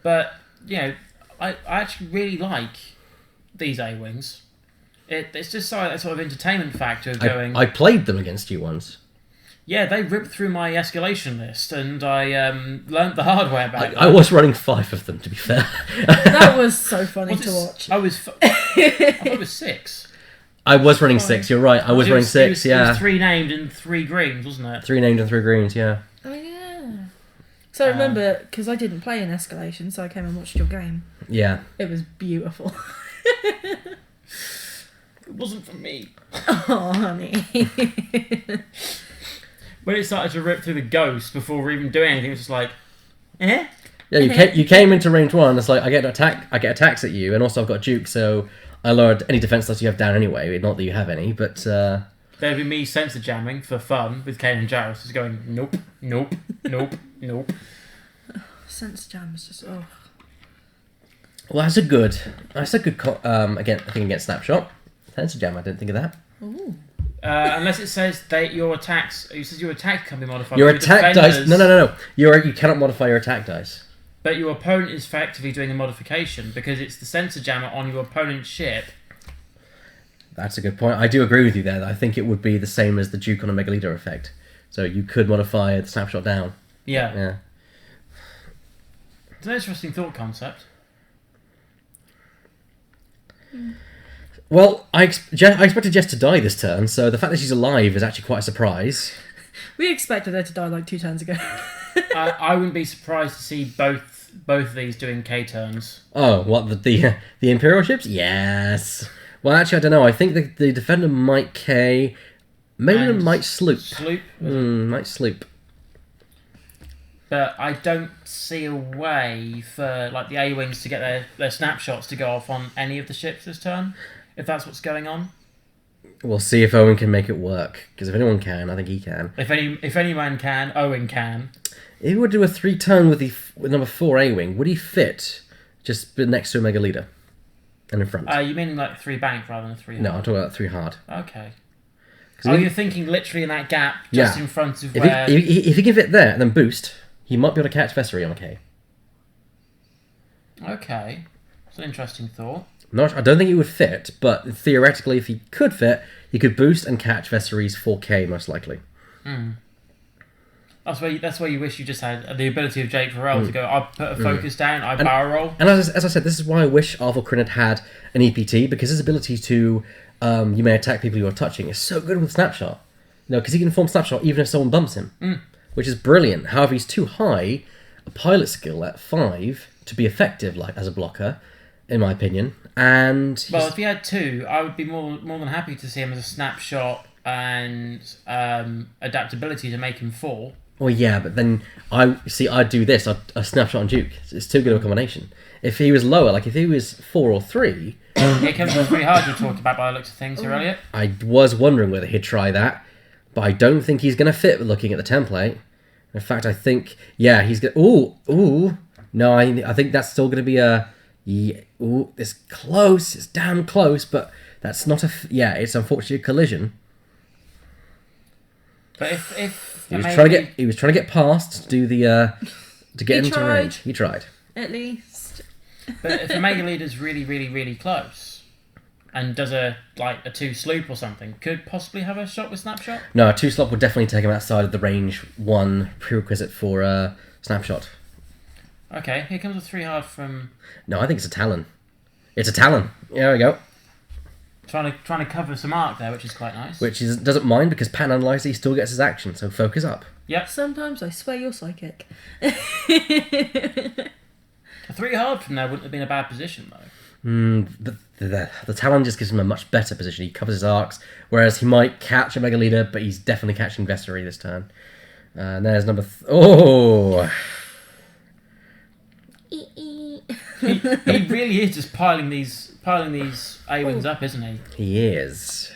But, I actually really like these A-Wings. It's just a sort of entertainment factor of going... I played them against you once. Yeah, they ripped through my escalation list, and I learned the hard way about it. I was running 5 of them, to be fair. That was so funny to watch. I thought it was 6. I was running 6, you're right. I was running 6, It yeah. was 3 named and 3 greens, wasn't it? 3 named and 3 greens, yeah. Oh yeah. So I remember, because I didn't play in escalation, so I came and watched your game. Yeah. It was beautiful. It wasn't for me. Oh, honey. When it started to rip through the ghost before we even doing anything, it was just like, eh? Yeah, you came into range 1, it's like, I get attacks at you, and also I've got Duke, so I lowered any defense that you have down anyway, not that you have any, but... There'd be me sensor jamming for fun with Kane and Jarrus, just going, nope, nope, nope, nope. Sense jam is just, oh. Well, that's a good again, I think against Snapshot. Sensor Jam, I didn't think of that. Ooh. Unless it says that your attacks... It says your attack can be modified. Your attack dice... No. You cannot modify your attack dice. But your opponent is effectively doing a modification because it's the sensor jammer on your opponent's ship. That's a good point. I do agree with you there. I think it would be the same as the Duke on a Mega Leader effect. So you could modify the Snapshot down. Yeah. Yeah. It's an interesting thought concept. Well, I expected Jess to die this turn, so the fact that she's alive is actually quite a surprise. We expected her to die like 2 turns ago. I wouldn't be surprised to see both of these doing K turns. Oh, what, the Imperial ships? Yes. Well, actually, I don't know. I think the Defender might K. Maybe it might sloop. Sloop? Might sloop. But I don't see a way for like the A-Wings to get their snapshots to go off on any of the ships this turn, if that's what's going on. We'll see if Owen can make it work, because if anyone can, I think he can. If any man can, Owen can. If he would do a 3-turn with number 4 A-Wing, would he fit just next to a Mega Leader and in front? You mean like 3 bank rather than 3 hard? No, I'm talking about 3 hard. Okay. You're thinking literally in that gap, just in front of if where... If he can fit there and then boost, he might be able to catch Vessery on a K. Okay. It's an interesting thought. I don't think he would fit, but theoretically, if he could fit, he could boost and catch Vessery's 4K, most likely. That's where you wish you just had the ability of Jake Farrell to go, I put a focus down, I barrel roll. And as I said, this is why I wish Arthur Crin had an EPT, because his ability to, you may attack people you are touching, is so good with Snapshot. Because he can form Snapshot even if someone bumps him, which is brilliant. However, he's too high a pilot skill at 5 to be effective as a blocker, in my opinion. And if he had 2, I would be more than happy to see him as a Snapshot and adaptability to make him 4. Well, yeah, but then I'd do this, a Snapshot on Duke. It's too good of a combination. If he was lower, if he was 4 or 3... It comes to 3 hard you talked about by the looks of things here, Elliot. I was wondering whether he'd try that, but I don't think he's going to fit looking at the template. In fact, I think, he's going to... Ooh. No, I think that's still going to be a... Yeah, ooh, it's close. It's damn close, but that's not a... it's unfortunately a collision. But if he was trying to get past to do the to get into tried. range. He tried. At least. But if a Mega Leader's really, really, really close and does a 2 sloop or something, could possibly have a shot with Snapshot? No, a 2 slot would definitely take him outside of the range 1 prerequisite for Snapshot. Okay, here comes a 3 hard from... No, I think it's a Talon. It's a Talon. There we go. Trying to cover some arc there, which is quite nice. Doesn't mind because Pattern Analyzer, he still gets his action, so focus up. Yep. Sometimes I swear you're psychic. A 3 hard from there wouldn't have been a bad position, though. The Talon just gives him a much better position. He covers his arcs, whereas he might catch a Mega Leader, but he's definitely catching Vessery this turn. And there's number... He really is just piling these A-Wings up, isn't he? He is.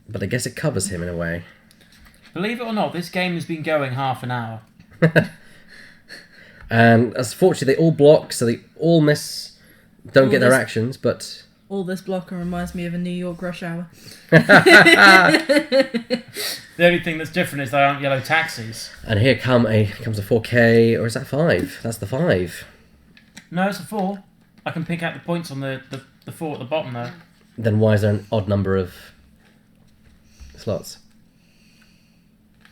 But I guess it covers him in a way. Believe it or not, this game has been going half an hour. And unfortunately, they all block, so they all miss, don't get their actions, but... All this blocker reminds me of a New York rush hour. The only thing that's different is they aren't yellow taxis. And here comes a 4K, or is that 5? That's the 5. No, it's a 4. I can pick out the points on the 4 at the bottom, though. Then why is there an odd number of slots?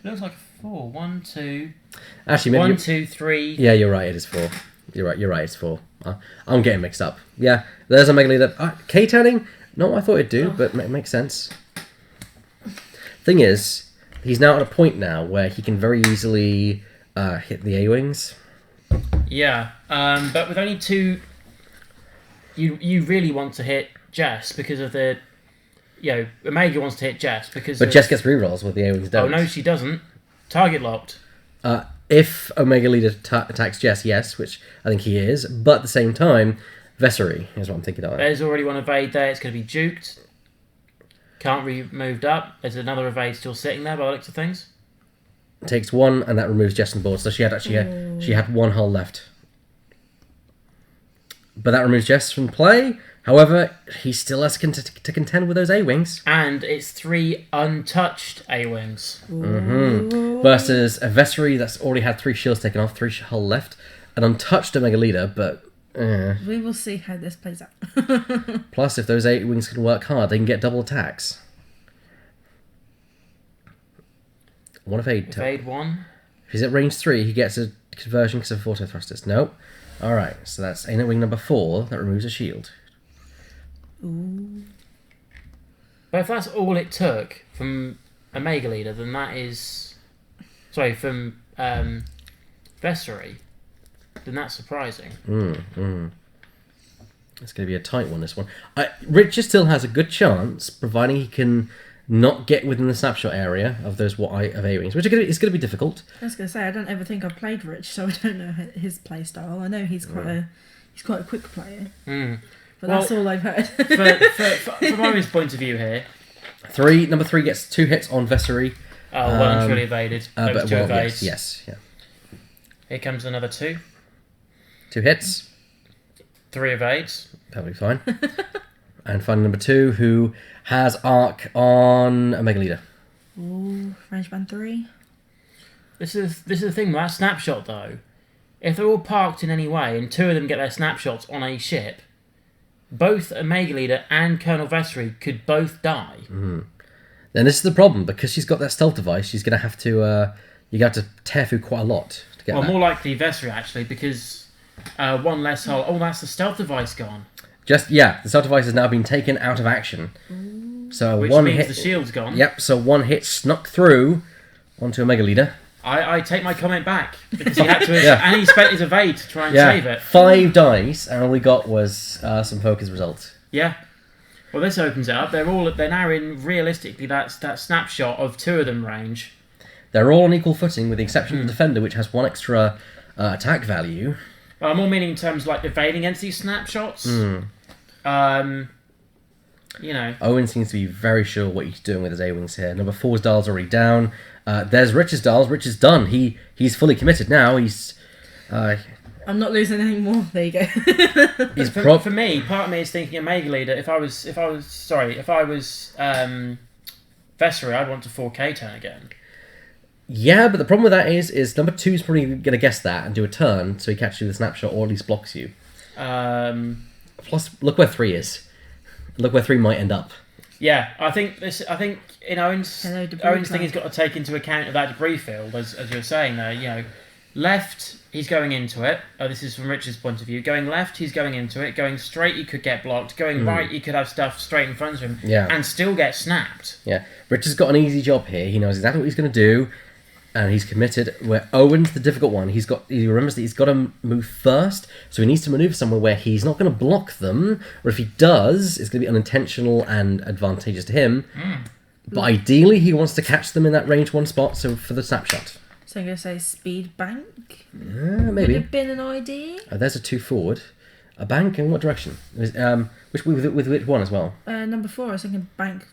It looks like a 4. 1, 2. Actually, maybe 1, 2, 3. Yeah, you're right. It is 4. You're right. It's 4. I'm getting mixed up. Yeah, there's a Mega Leader. K-turning? Not what I thought it'd do, but it makes sense. Thing is, he's now at a point now where he can very easily hit the A-wings. Yeah, but with only 2, you really want to hit Jess because of the... Omega wants to hit Jess because But Jess gets rerolls with the A-wings don't. Oh, no, she doesn't. Target locked. If Omega Leader attacks Jess, yes, which I think he is, but at the same time, Vessery is what I'm thinking of. There's already one evade there. It's going to be juked. Can't be moved up. There's another evade still sitting there by the looks of things. Takes 1, and that removes Jess on board. So she had 1 hull left. But that removes Jess from play. However, he still has to contend with those A-wings. And it's 3 untouched A-wings. Versus a Vessery that's already had 3 shields taken off, 3 hull left. An untouched Omega Leader, but... We will see how this plays out. Plus, if those A-wings can work hard, they can get double attacks. One evade. Evade 1. If he's at range 3, he gets a conversion because of auto thrusters. Nope. Alright, so that's A wing number 4 that removes a shield. Ooh. But if that's all it took from Omega Leader, then that is... Sorry, from Vessery, then that's surprising. It's going to be a tight one, this one. Richard still has a good chance, providing he can not get within the snapshot area of those of A-wings, which is going to be difficult. I was going to say, I don't ever think I've played Rich, so I don't know his play style. I know he's quite a quick player. But that's all I've heard. From Owen's point of view here... Number 3 gets 2 hits on Vessery. Oh, well and truly evaded. Those 2 evades. Yes. Here comes another 2. 2 hits. 3 evades. That'll be fine. And finally number 2, who has arc on Omega Leader. Ooh, range band 3. This is the thing with that snapshot, though. If they're all parked in any way, and 2 of them get their snapshots on a ship, both Omega Leader and Colonel Vessery could both die. Then this is the problem, because she's got that stealth device. She's going to have to tear through quite a lot to get. More likely Vessery actually, because 1 less hull. Oh, that's the stealth device gone. The stealth device has now been taken out of action. So which one means hit, the shield's gone. Yep. So 1 hit snuck through onto Omega Leader. I take my comment back because he had to, and he spent his evade to try and save it. 5 dice, and all we got was some focus results. Yeah. Well, this opens it up. They're now in realistically that snapshot of 2 of them range. They're all on equal footing, with the exception of the Defender, which has 1 extra attack value. Well, I'm more meaning in terms of like evading against these snapshots. Owen seems to be very sure what he's doing with his A-wings here. Number 4's dial's already down. There's Rich's dials. Rich is done. He's fully committed now. I'm not losing any more. There you go. For me, part of me is thinking Omega Leader. If I was Vessery, I'd want to 4K turn again. Yeah, but the problem with that is number 2's probably going to guess that and do a turn, so he catches you with a snapshot or at least blocks you. Plus, look where 3 is. Look where 3 might end up. Yeah, I think in Owen's thing he's got to take into account of that debris field, as you're saying there. Left, he's going into it. This is from Richard's point of view. Going left, he's going into it. Going straight, he could get blocked. Going right, he could have stuff straight in front of him and still get snapped. Yeah, Richard's got an easy job here. He knows exactly what he's going to do, and he's committed. Where Owen's the difficult one. He remembers that he's got to move first, so he needs to maneuver somewhere where he's not going to block them, or if he does, it's going to be unintentional and advantageous to him. But ideally, he wants to catch them in that range 1 spot, so for the snapshot. So I'm going to say speed bank. Maybe. Would have been an idea. There's a 2 forward. A bank in what direction? With which one as well? Number 4, I was thinking bank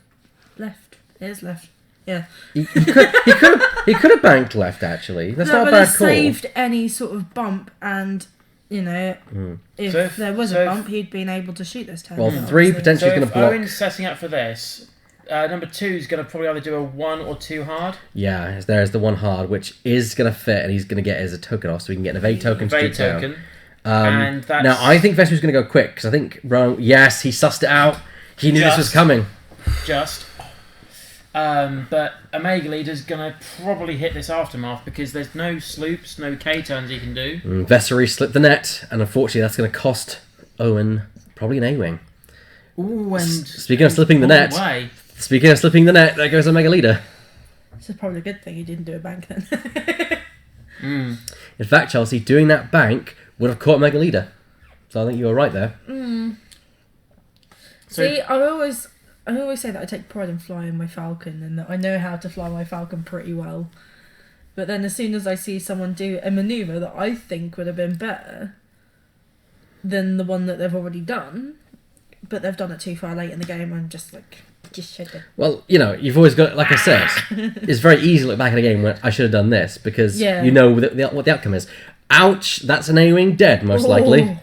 left. It is left. Yeah. He could have banked left, actually. That's not a bad call. Saved any sort of bump, and if there was a bump, he'd been able to shoot this turn. Well, 3 potentially going to block. Owen's setting up for this. Number 2 is going to probably either do a 1 or 2 hard. Yeah, there's the 1 hard, which is going to fit, and he's going to get as a token off, so we can get an evade token to do token. And that's... Now, I think Vessery's going to go quick, because I think, yes, he sussed it out. He knew this was coming. But Omega Leader's going to probably hit this Aftermath because there's no sloops, no K-turns he can do. Vessery slipped the net, and unfortunately that's going to cost Owen probably an A-Wing. Ooh, and... Speaking of slipping the net, there goes Omega Leader. This is probably a good thing you didn't do a bank then. In fact, Chelsea, doing that bank would have caught Omega Leader. So I think you were right there. See, I always say that I take pride in flying my Falcon and that I know how to fly my Falcon pretty well. But then as soon as I see someone do a manoeuvre that I think would have been better than the one that they've already done, but they've done it too far late in the game, I'm just like, just should have. Well, you've always got, like I said, it's very easy to look back at a game when I should have done this because you know what the outcome is. Ouch, that's an A-Wing dead, most likely.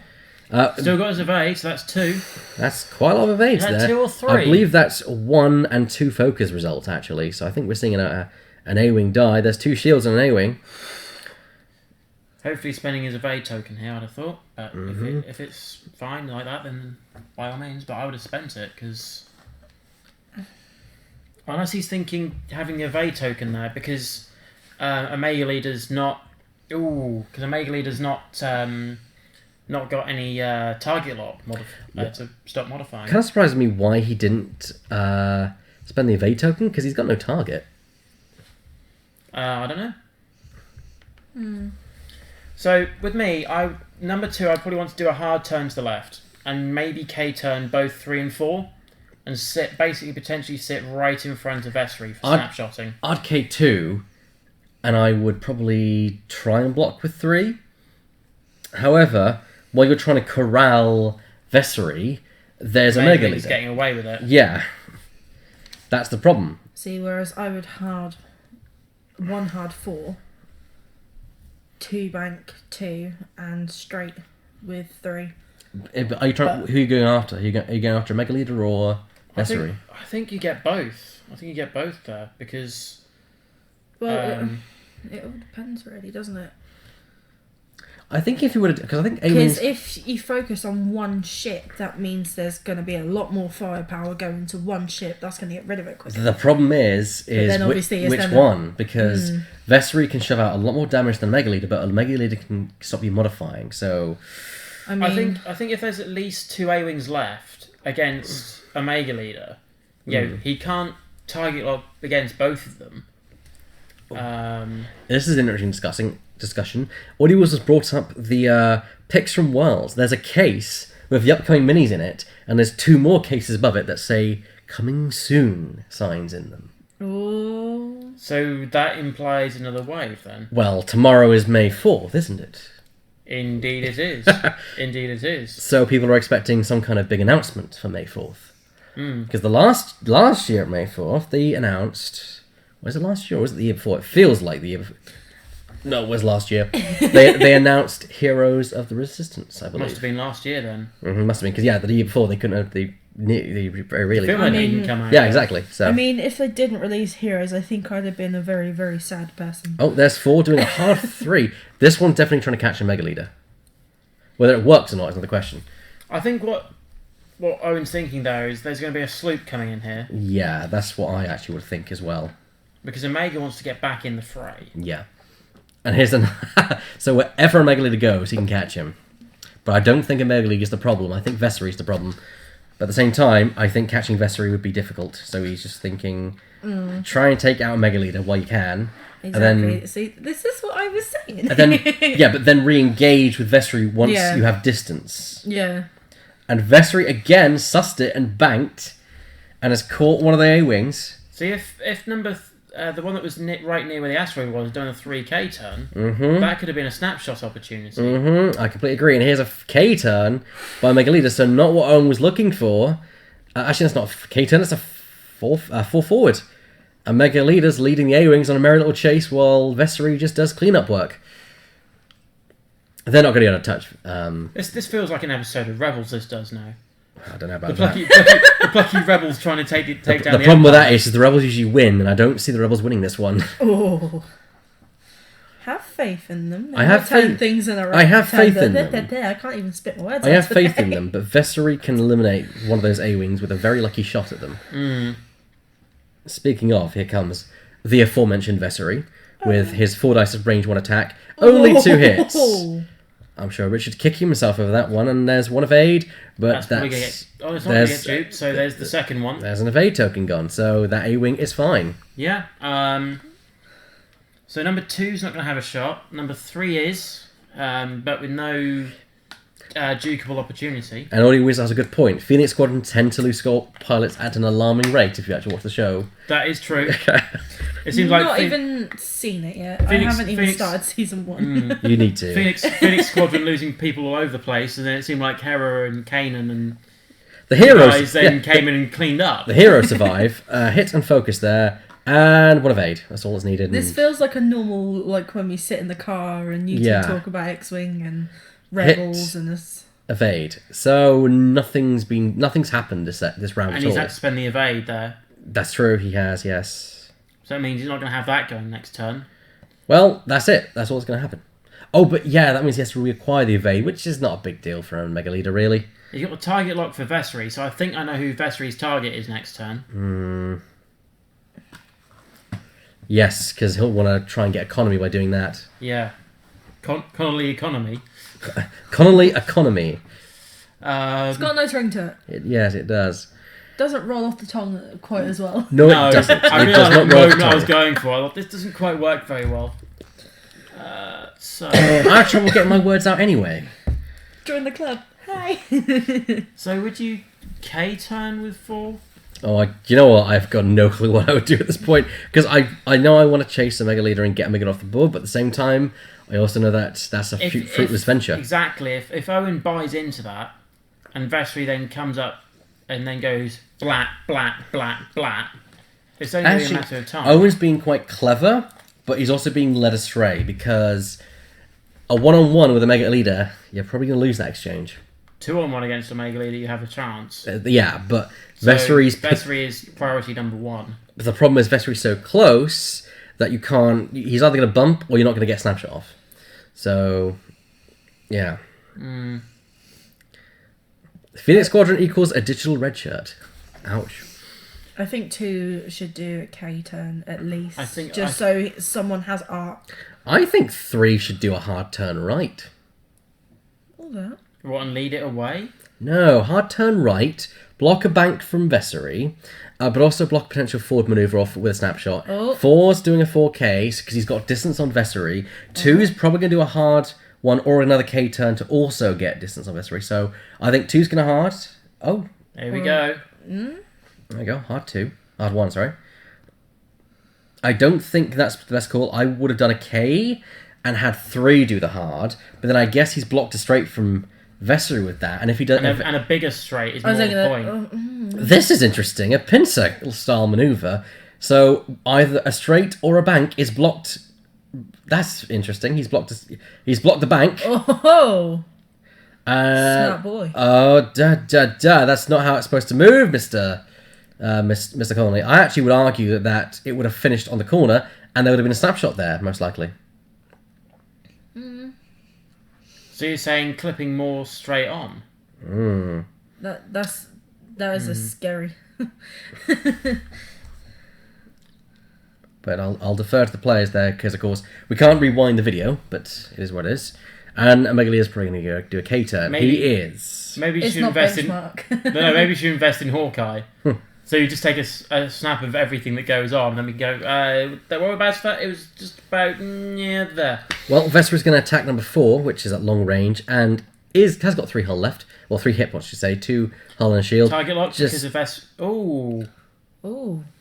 Still got his evade, so that's 2. That's quite a lot of evades there. 2 or 3? I believe that's 1 and 2 focus results, actually. So I think we're seeing an A-Wing die. There's 2 shields and an A-Wing. Hopefully spending his evade token here, I'd have thought. But if it's fine like that, then by all means. But I would have spent it, because... Unless he's thinking having the evade token there, because Omega Leader's not... Ooh, because Omega Leader's not got any target lock to stop modifying. Kind of surprises me why he didn't spend the evade token, because he's got no target. I don't know. So with me, number 2, I probably want to do a hard turn to the left and maybe K-turn both 3 and 4 and potentially sit right in front of Vessery for snapshotting. I'd K2 and I would probably try and block with 3. However, while you're trying to corral Vessery, there's Omega Leader. He's getting away with it. Yeah. That's the problem. See, whereas I would hard 4, 2 bank 2, and straight with 3. Are you trying? Who are you going after? Are you going after Omega Leader or Vessery? I think you get both. I think you get both there because... Well, it all depends really, doesn't it? I think if you would, because I think because if you focus on one ship, that means there's going to be a lot more firepower going to one ship. That's going to get rid of it quicker. The problem is which one? Because Vessery can shove out a lot more damage than Omega Leader, but Omega Leader can stop you modifying. So, I think if there's at least 2 A-Wings left against Omega Leader, he can't target lock against both of them. This is an interesting discussion. Audio was brought up the picks from Worlds. There's a case with the upcoming minis in it, and there's 2 more cases above it that say "coming soon" signs in them. Oh. So that implies another wave then? Well, tomorrow is May 4th, isn't it? Indeed it is. Indeed it is. So people are expecting some kind of big announcement for May 4th. Because the last year at May 4th, they announced... Was it last year or was it the year before? It feels like the year before. No, it was last year. They announced Heroes of the Resistance, I believe. Must have been last year then. Must have been, because the year before they couldn't have the really... come out. Yeah, exactly. So I mean, if they didn't release Heroes, I think I'd have been a very, very sad person. Oh, there's 4 doing a hard 3. This one's definitely trying to catch a Mega Leader. Whether it works or not is another question. I think what Owen's thinking there is there's going to be a sloop coming in here. Yeah, that's what I actually would think as well. Because Omega wants to get back in the fray. Yeah. And here's so wherever Omega Leader goes, he can catch him. But I don't think Omega Leader is the problem. I think Vessery's the problem. But at the same time, I think catching Vessery would be difficult. So he's just thinking, try and take out Omega Leader while you can. Exactly. And then, see, this is what I was saying. And then, but then re-engage with Vessery once you have distance. Yeah. And Vessery again sussed it and banked, and has caught one of the A-Wings. See, if the one that was right near where the asteroid was done a 3K turn, that could have been a snapshot opportunity. I completely agree. And here's a K turn by Omega Leader, so not what Owen was looking for. Actually, that's not a K turn, that's a 4 forward. And Omega Leader's leading the A-Wings on a merry little chase while Vessery just does cleanup work. They're not going to get a touch. This feels like an episode of Rebels, this does now. I don't know about the plucky rebels trying to take down the problem with that is the rebels usually win, and I don't see the rebels winning this one. Oh, have faith in them. I have faith. Things in a row. I have faith in them. I can't even spit my words. I have faith in them, but Vessery can eliminate one of those A-Wings with a very lucky shot at them. Speaking of, here comes the aforementioned Vessery with his 4 dice of range 1 attack. Only 2 hits. I'm sure Richard kicking himself over that one, and there's 1 evade, but It's not going to get duped, so there's the second one. There's an evade token gone, so that A-wing is fine. Yeah. So number 2's not going to have a shot. Number 3 is, but with no dukeable opportunity. And Audie Wiz has a good point. Phoenix Squadron tend to lose score pilots at an alarming rate if you actually watch the show. That is true. It seems like not even seen it yet. I haven't even started season 1. You need to. Phoenix Squadron losing people all over the place, and then it seemed like Hera and Kanan and the heroes guys then came in and cleaned up. The heroes survive. Hit and focus there. And 1 evade. That's all that's needed. This feels like a normal, like when we sit in the car and you two talk about X-Wing and Rebels and this. Evade. So nothing's happened this round and at all. And he's had to spend the evade there. That's true, he has, yes. So that means he's not going to have that going next turn. Well, that's it. That's all that's going to happen. Oh, but yeah, that means he has to reacquire the evade, which is not a big deal for a Mega Leader, really. He's got the target lock for Vessery, so I think I know who Vessery's target is next turn. Yes, because he'll want to try and get economy by doing that. Yeah. Connolly economy. Connolly economy. It's got a nice ring to it. Yes, it does. Doesn't roll off the tongue quite as well. No, it doesn't. I It does realised not the roll off the moment I was tongue. going for. I thought, this doesn't quite work very well. I have trouble getting my words out anyway. Join the club. Hi. So would you K-turn with 4? Oh, you know what? I've got no clue what I would do at this point. Because I know I want to chase a Mega Leader and get a Mega off the board, but at the same time, I also know that that's a fruitless venture. Exactly. If Owen buys into that, and Vessery then comes up and then goes blat, blat, blat, blat, it's only really a matter of time. Owen's being quite clever, but he's also being led astray because a one-on-one with a Mega Leader, you're probably going to lose that exchange. 2-on-1 against a Mega Leader, you have a chance. Yeah, but So Vessery is priority number 1. But the problem is Vessery's so close that you can't... He's either going to bump or you're not going to get snapshot off. So, yeah. Phoenix Squadron equals a digital red shirt. Ouch. I think 2 should do a K-turn at least. So someone has arc. I think 3 should do a hard turn right. All that. What, and lead it away? No, hard turn right, block a bank from Vessery, but also block potential forward manoeuvre off with a snapshot. 4's doing a 4K because he's got distance on Vessery. 2 is probably going to do a hard one or another K turn to also get distance on Vessery. So I think 2's going to hard. Oh. There we go. There we go, hard 2. Hard 1, sorry. I don't think that's the best call. I would have done a K and had 3 do the hard, but then I guess he's blocked a straight from Vessery with that, and if he does, and a bigger straight is more the point. This is interesting. A pincer style maneuver. So either a straight or a bank is blocked. That's interesting. He's blocked the bank. Oh, smart boy. Oh, that's not how it's supposed to move, Mr. Connolly. I actually would argue that it would have finished on the corner, and there would have been a snapshot there, most likely. So you're saying clipping more straight on? That is a scary. But I'll defer to the players there because, of course, we can't rewind the video, but it is what it is. And Megalia is probably going to do a K-turn. He is. Maybe you It's should not invest benchmark. in. No, maybe you should invest in Hawkeye. So you just take a snap of everything that goes on, and then we go. What about that? It was just about there. Well, Vesper's going to attack number 4, which is at long range, and has got 3 hull left. Well, 3 hit points, you say, 2 hull and a shield. Target lock because of Oh.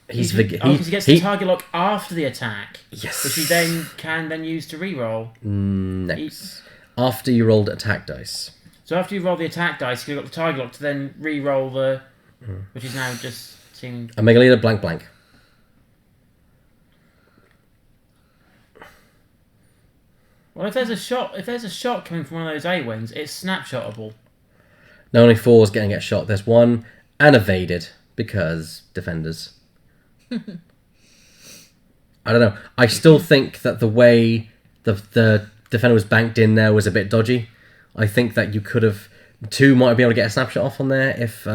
Because he gets the target lock after the attack. Yes. Which he then can use to reroll. Next. After you rolled attack dice. So after you roll the attack dice, you've got the target lock to then re-roll the... Which is now just seeming... A Mega Leader blank blank. Well, if there's a shot coming from one of those A-wings, it's snapshotable. No, only 4's getting a shot. There's 1 and evaded because defenders. I don't know. I still think that the way the defender was banked in there was a bit dodgy. I think that you could have... 2 might be able to get a snapshot off on there if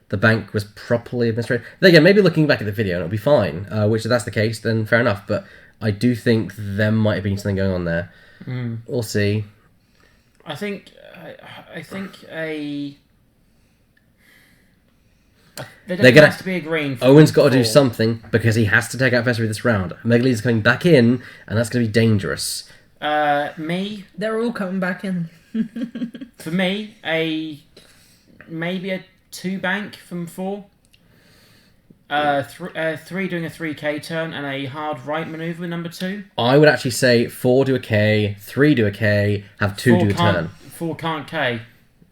the bank was properly administrated. Then again, maybe looking back at the video, it'll be fine. Which if that's the case, then fair enough. But I do think there might have been something going on there. We'll see. I think there has to be a green. Owen's got to do something because he has to take out Vessery this round. Megaleader's coming back in, and that's going to be dangerous. They're all coming back in. For me, maybe a 2 bank from 4. 3 doing a 3k turn and a hard right manoeuvre with number 2. I would actually say 4 do a K, 3 do a K, have 2 do a turn. 4 can't K.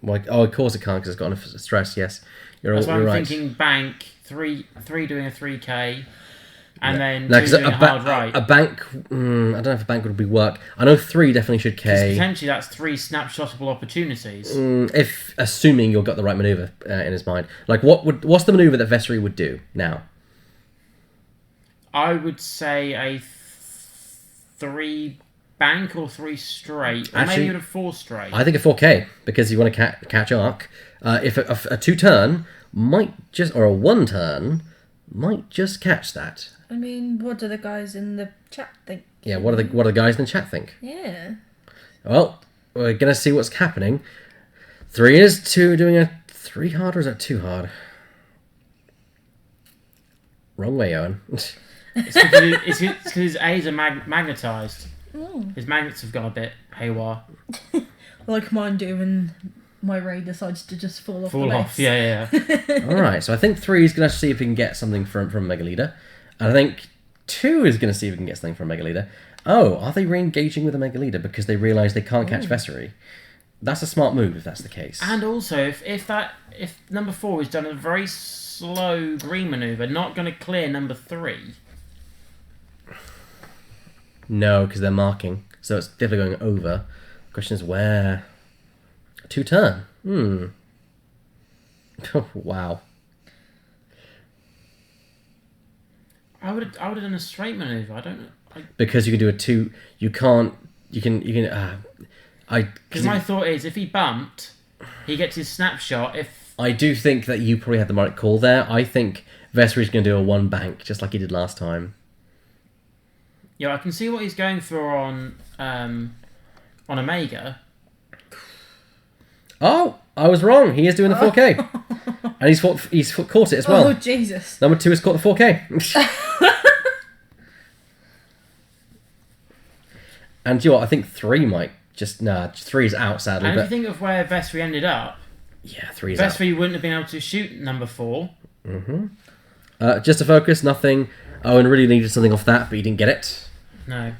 Well, of course it can't because it's got enough stress. Yes, That's why I'm right. thinking bank 3 doing a 3k, and then No, 2 doing a hard right. A bank. I don't know if a bank would be work. I know 3 definitely should K. Potentially that's 3 snapshotable opportunities. If assuming you've got the right maneuver in his mind, like what's the maneuver that Vessery would do now? I would say a 3 bank or 3 straight, or Actually, maybe even a 4 straight. I think a 4K because you want to catch arc. If a 2 turn might just, or a 1 turn might just catch that. I mean, what do the guys in the chat think? Yeah, what do the guys in the chat think? Yeah. Well, we're gonna see what's happening. 3 is 2 doing a 3 hard, or is that 2 hard? Wrong way, Owen. It's because his A's are magnetised. Ooh. His magnets have gone a bit haywire. Like mine do when my ray decides to just fall off the base. Yeah. Alright, so I think 3 is going to see if he can get something from Megaleader. And I think 2 is going to see if he can get something from Megaleader. Oh, are they re-engaging with a Megaleader because they realise they can't catch Vessery? That's a smart move if that's the case. And also, if number 4 has done a very slow green manoeuvre, not going to clear number 3. No, because they're marking. So it's definitely going over. The question is where? 2 turn. Wow. I would have done a straight manoeuvre. I don't know. Because you can do a 2. You can. Because my thought is, if he bumped, he gets his snapshot. I do think that you probably had the right call there. I think Vessery's going to do a 1 bank, just like he did last time. Yeah, I can see what he's going for on Omega. Oh, I was wrong. He is doing the 4K. And he's caught it as well. Oh, Jesus. Number 2 has caught the 4K. And you know what? I think 3 might just... 3's out, sadly. And if you think of where Vessery ended up... Yeah, 3's out. Vessery wouldn't have been able to shoot number 4. Just to focus, nothing. Owen really needed something off that, but he didn't get it. No.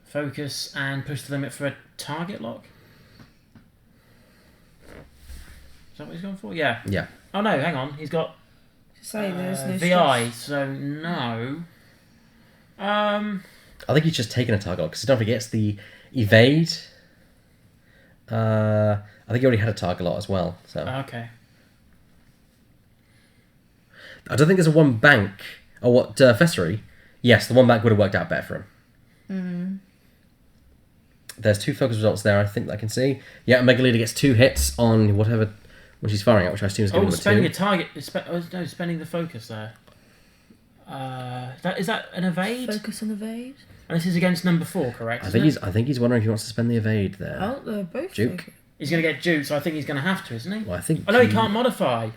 Focus and push the limit for a target lock. Is that what he's going for? Yeah. Yeah. Oh no, hang on. He's got Say there's no VI, stress. so no. I think he's just taken a target lock, because don't forget it's the evade. I think he already had a target lock as well. So Okay. I don't think there's a 1 bank. Oh, what, Vessery? Yes, the 1 bank would have worked out better for him. There's 2 focus results there, I think I can see. Yeah, Megaleader gets 2 hits on whatever when she's firing at, which I assume is going to be spending number 2. a target. No, spending the focus there. Is that an evade? Focus and evade. And this is against number 4, correct? I think he's wondering if he wants to spend the evade there. Oh, they're both Duke. focus. He's going to get duped, so I think he's going to have to, isn't he? Well, I think. Oh no, he can't modify.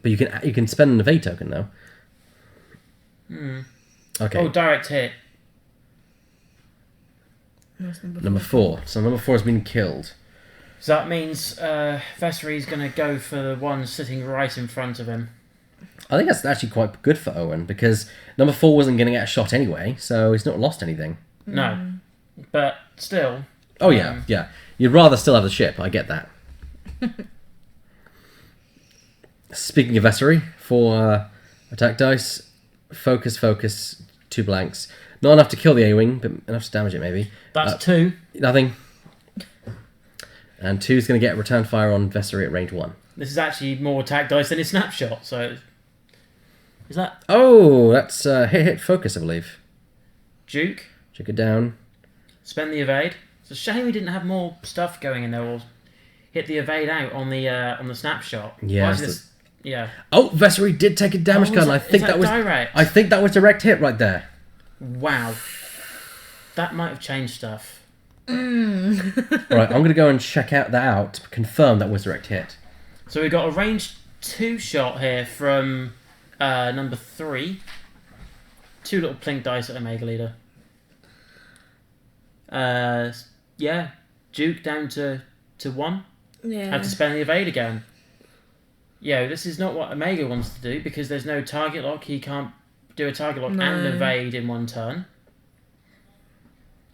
But you can spend an evade token though. Okay. Oh, direct hit. That's Number 4. So number 4 has been killed. So that means Vessery's going to go for the one sitting right in front of him. I think that's actually quite good for Owen, because number 4 wasn't going to get a shot anyway, so he's not lost anything. No. But still. Oh yeah, yeah. You'd rather still have the ship, I get that. Speaking of Vessery, 4 attack dice, focus, 2 blanks. Not enough to kill the A-Wing, but enough to damage it maybe. That's 2. Nothing. And 2 is going to get return fire on Vessery at range 1. This is actually more attack dice than his snapshot, so... Is that Oh, that's hit, focus, I believe. Duke? Check it down. Spend the evade. It's a shame we didn't have more stuff going in there. Or hit the evade out on the snapshot. Yeah, Why it's is this, yeah. Oh, Vessery did take a damage gun. I think that was direct. I think that was direct hit right there. Wow. That might have changed stuff. Right, I'm going to go and check that out to confirm that was direct hit. So we've got a range 2 shot here from number 3. 2 little plink dice at Omega Leader. Yeah, Duke down to 1. Yeah. Have to spend the evade again. Yeah, this is not what Omega wants to do because there's no target lock. He can't do a target lock and evade in one turn.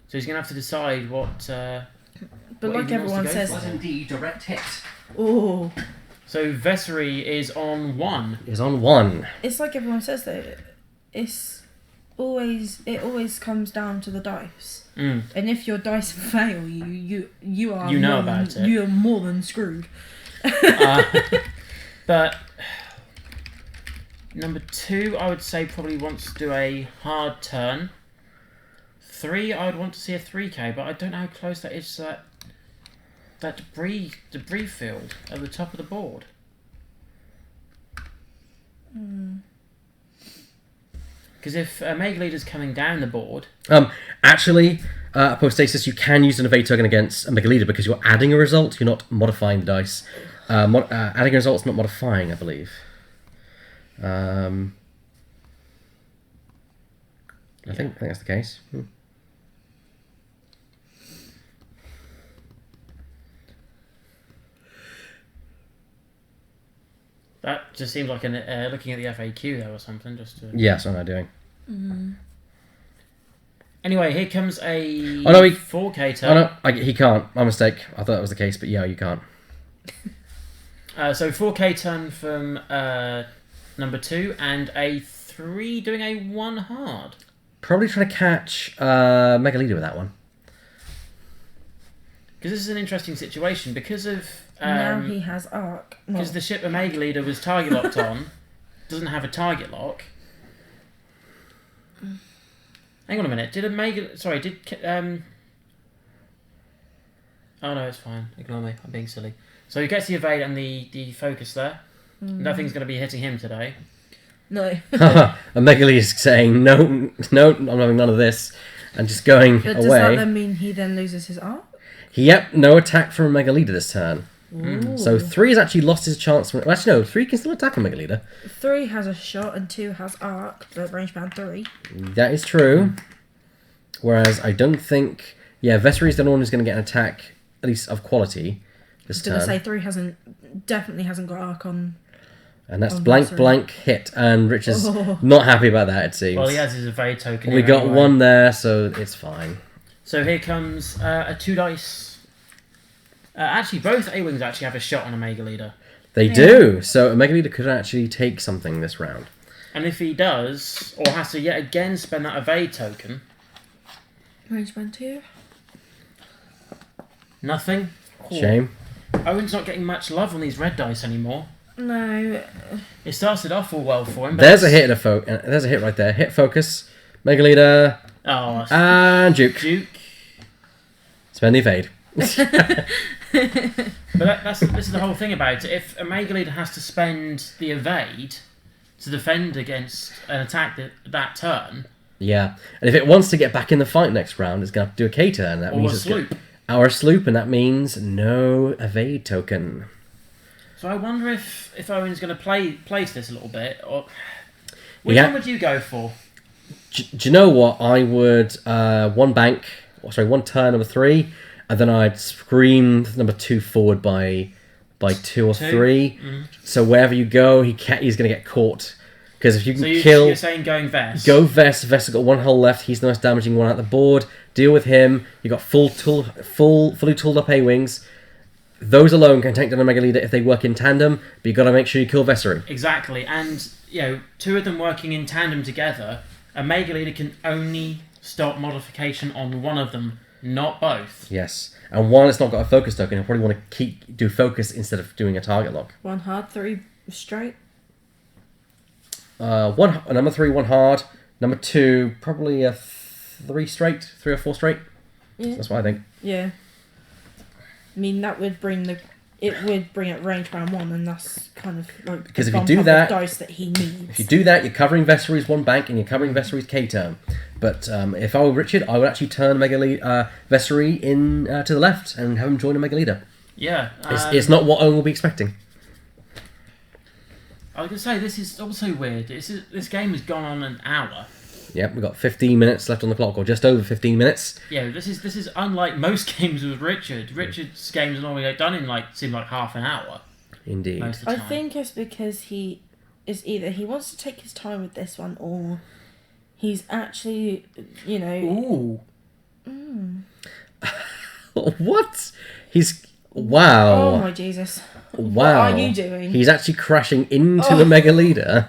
So he's going to have to decide what. But what like he wants everyone to go says, for. Was indeed direct hit. oh, So Vessery is on 1. Is on 1. it's like everyone says though. It always comes down to the dice. Mm. And if your dice fail, you are You know more about than, it. You are more than screwed. But number 2, I would say probably wants to do a hard turn. 3, I would want to see a 3k, but I don't know how close that is to that debris field at the top of the board. Because if Omega Leader's coming down the board... Actually, Apostasis, you can use an evade token against a Mega Leader because you're adding a result, you're not modifying the dice. Adding a result is not modifying, I believe. I think that's the case. That just seems like looking at the FAQ there or something. Just to... Yes, what am I doing? Anyway, here comes a 4k turn. Oh no, he can't. My mistake. I thought that was the case, but yeah, you can't. So 4k turn from number 2 and a 3 doing a 1 hard. Probably trying to catch Mega Leader with that one. Because this is an interesting situation because of... now he has arc. Because the ship Omega Leader was target locked on, doesn't have a target lock. Hang on a minute. Did Omega... Sorry, did... Oh no, it's fine. Ignore me. I'm being silly. So he gets the evade and the focus there. Nothing's going to be hitting him today. No. And Mega Leader's saying, no, I'm having none of this. And just going But away. does that then mean he then loses his arc? Yep, no attack from Mega Leader this turn. Ooh. So 3 has actually lost his chance from... Actually, no, 3 can still attack a Mega Leader. 3 has a shot and 2 has arc, but range band 3. That is true. Whereas I don't think... Yeah, Vessery's the one who's going to get an attack, at least of quality, this I was turn. going to say 3 definitely hasn't got arc on. And that's on blank, Vessery. blank hit. And Rich is not happy about that, it seems. Well, he has his evade token. We here got anyway. 1 there, so it's fine. So here comes a 2 dice. Actually, both A-Wings actually have a shot on Omega Leader. They do. So Mega Leader could actually take something this round. And if he does, or has to yet again spend that evade token... Range band 2. Nothing. Cool. Shame. Owen's not getting much love on these red dice anymore. No. It started off all well for him. But There's a hit there's a hit right there. Hit focus. Mega Leader. Oh, And Duke. Duke. Spend the evade. But this is the whole thing about it. If Omega Leader has to spend the evade to defend against an attack that turn, Yeah. And if it wants to get back in the fight next round, it's going to have to do a K-turn. That or means a it's sloop. Our sloop, and that means no evade token. So I wonder if Owen's going to place this a little bit, or which Yeah. one would you go for? Do you know what? I would one turn number 3, and then I'd scream number 2 forward by 2 or 3. Mm. So wherever you go, he's going to get caught. Because if you can So kill, you're saying going Vest? go Vest. Vest has got 1 hull left. He's the most damaging one at the board. Deal with him. You got fully tooled up A-wings. Those alone can take down a Mega Leader if they work in tandem. But you got to make sure you kill Vessery. Exactly, and 2 of them working in tandem together, a Mega Leader can only stop modification on one of them, not both. Yes, and one that's not got a focus token, he'll probably want to do focus instead of doing a target lock. 1 hard, 3 straight. Number 3, 1 hard. Number 2, probably a 3 or 4 straight. Yeah. That's what I think. Yeah. I mean, that would bring the it would bring up range round 1, and that's kind of like Because the if you bump do up that- of dice that he needs. If you do that, you're covering Vessery's 1 bank and you're covering Vessery's K turn. But if I were Richard, I would actually turn Vessery in to the left and have him join a Mega Leader. Yeah. It's not what Owen will be expecting. I was going to say, this is also weird. This game has gone on an hour. Yep, we've got 15 minutes left on the clock, or just over 15 minutes. Yeah, this is unlike most games with Richard. Richard's games are normally done in seem like half an hour. Indeed. Most of the I time. think it's because he wants to take his time with this one, or he's actually, Ooh. What? Wow. Oh my Jesus. Wow. What are you doing? He's actually crashing into the Mega Leader,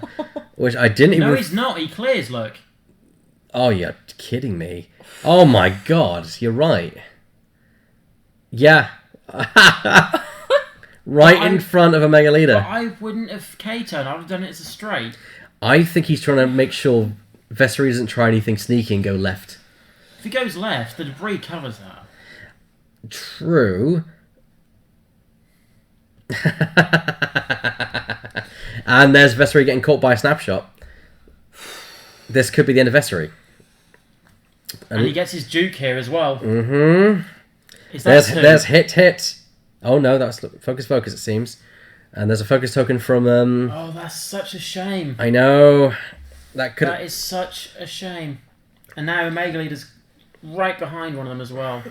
which I didn't even... No, he's not. He clears, look. Oh, you're kidding me. Oh my god, you're right. Yeah. Right in front of a Mega But Leader. I wouldn't have K-turn. I would have done it as a straight. I think he's trying to make sure Vessery doesn't try anything sneaky and go left. If he goes left, the debris covers that. True. And there's Vessery getting caught by a snapshot. This could be the end of Vessery. And he gets his Duke here as well. Mm-hmm. Is that two? There's hit. Oh no, that's focus, it seems. And there's a focus token from... Oh, that's such a shame. I know. That is such a shame. And now Omega Leader's right behind one of them as well.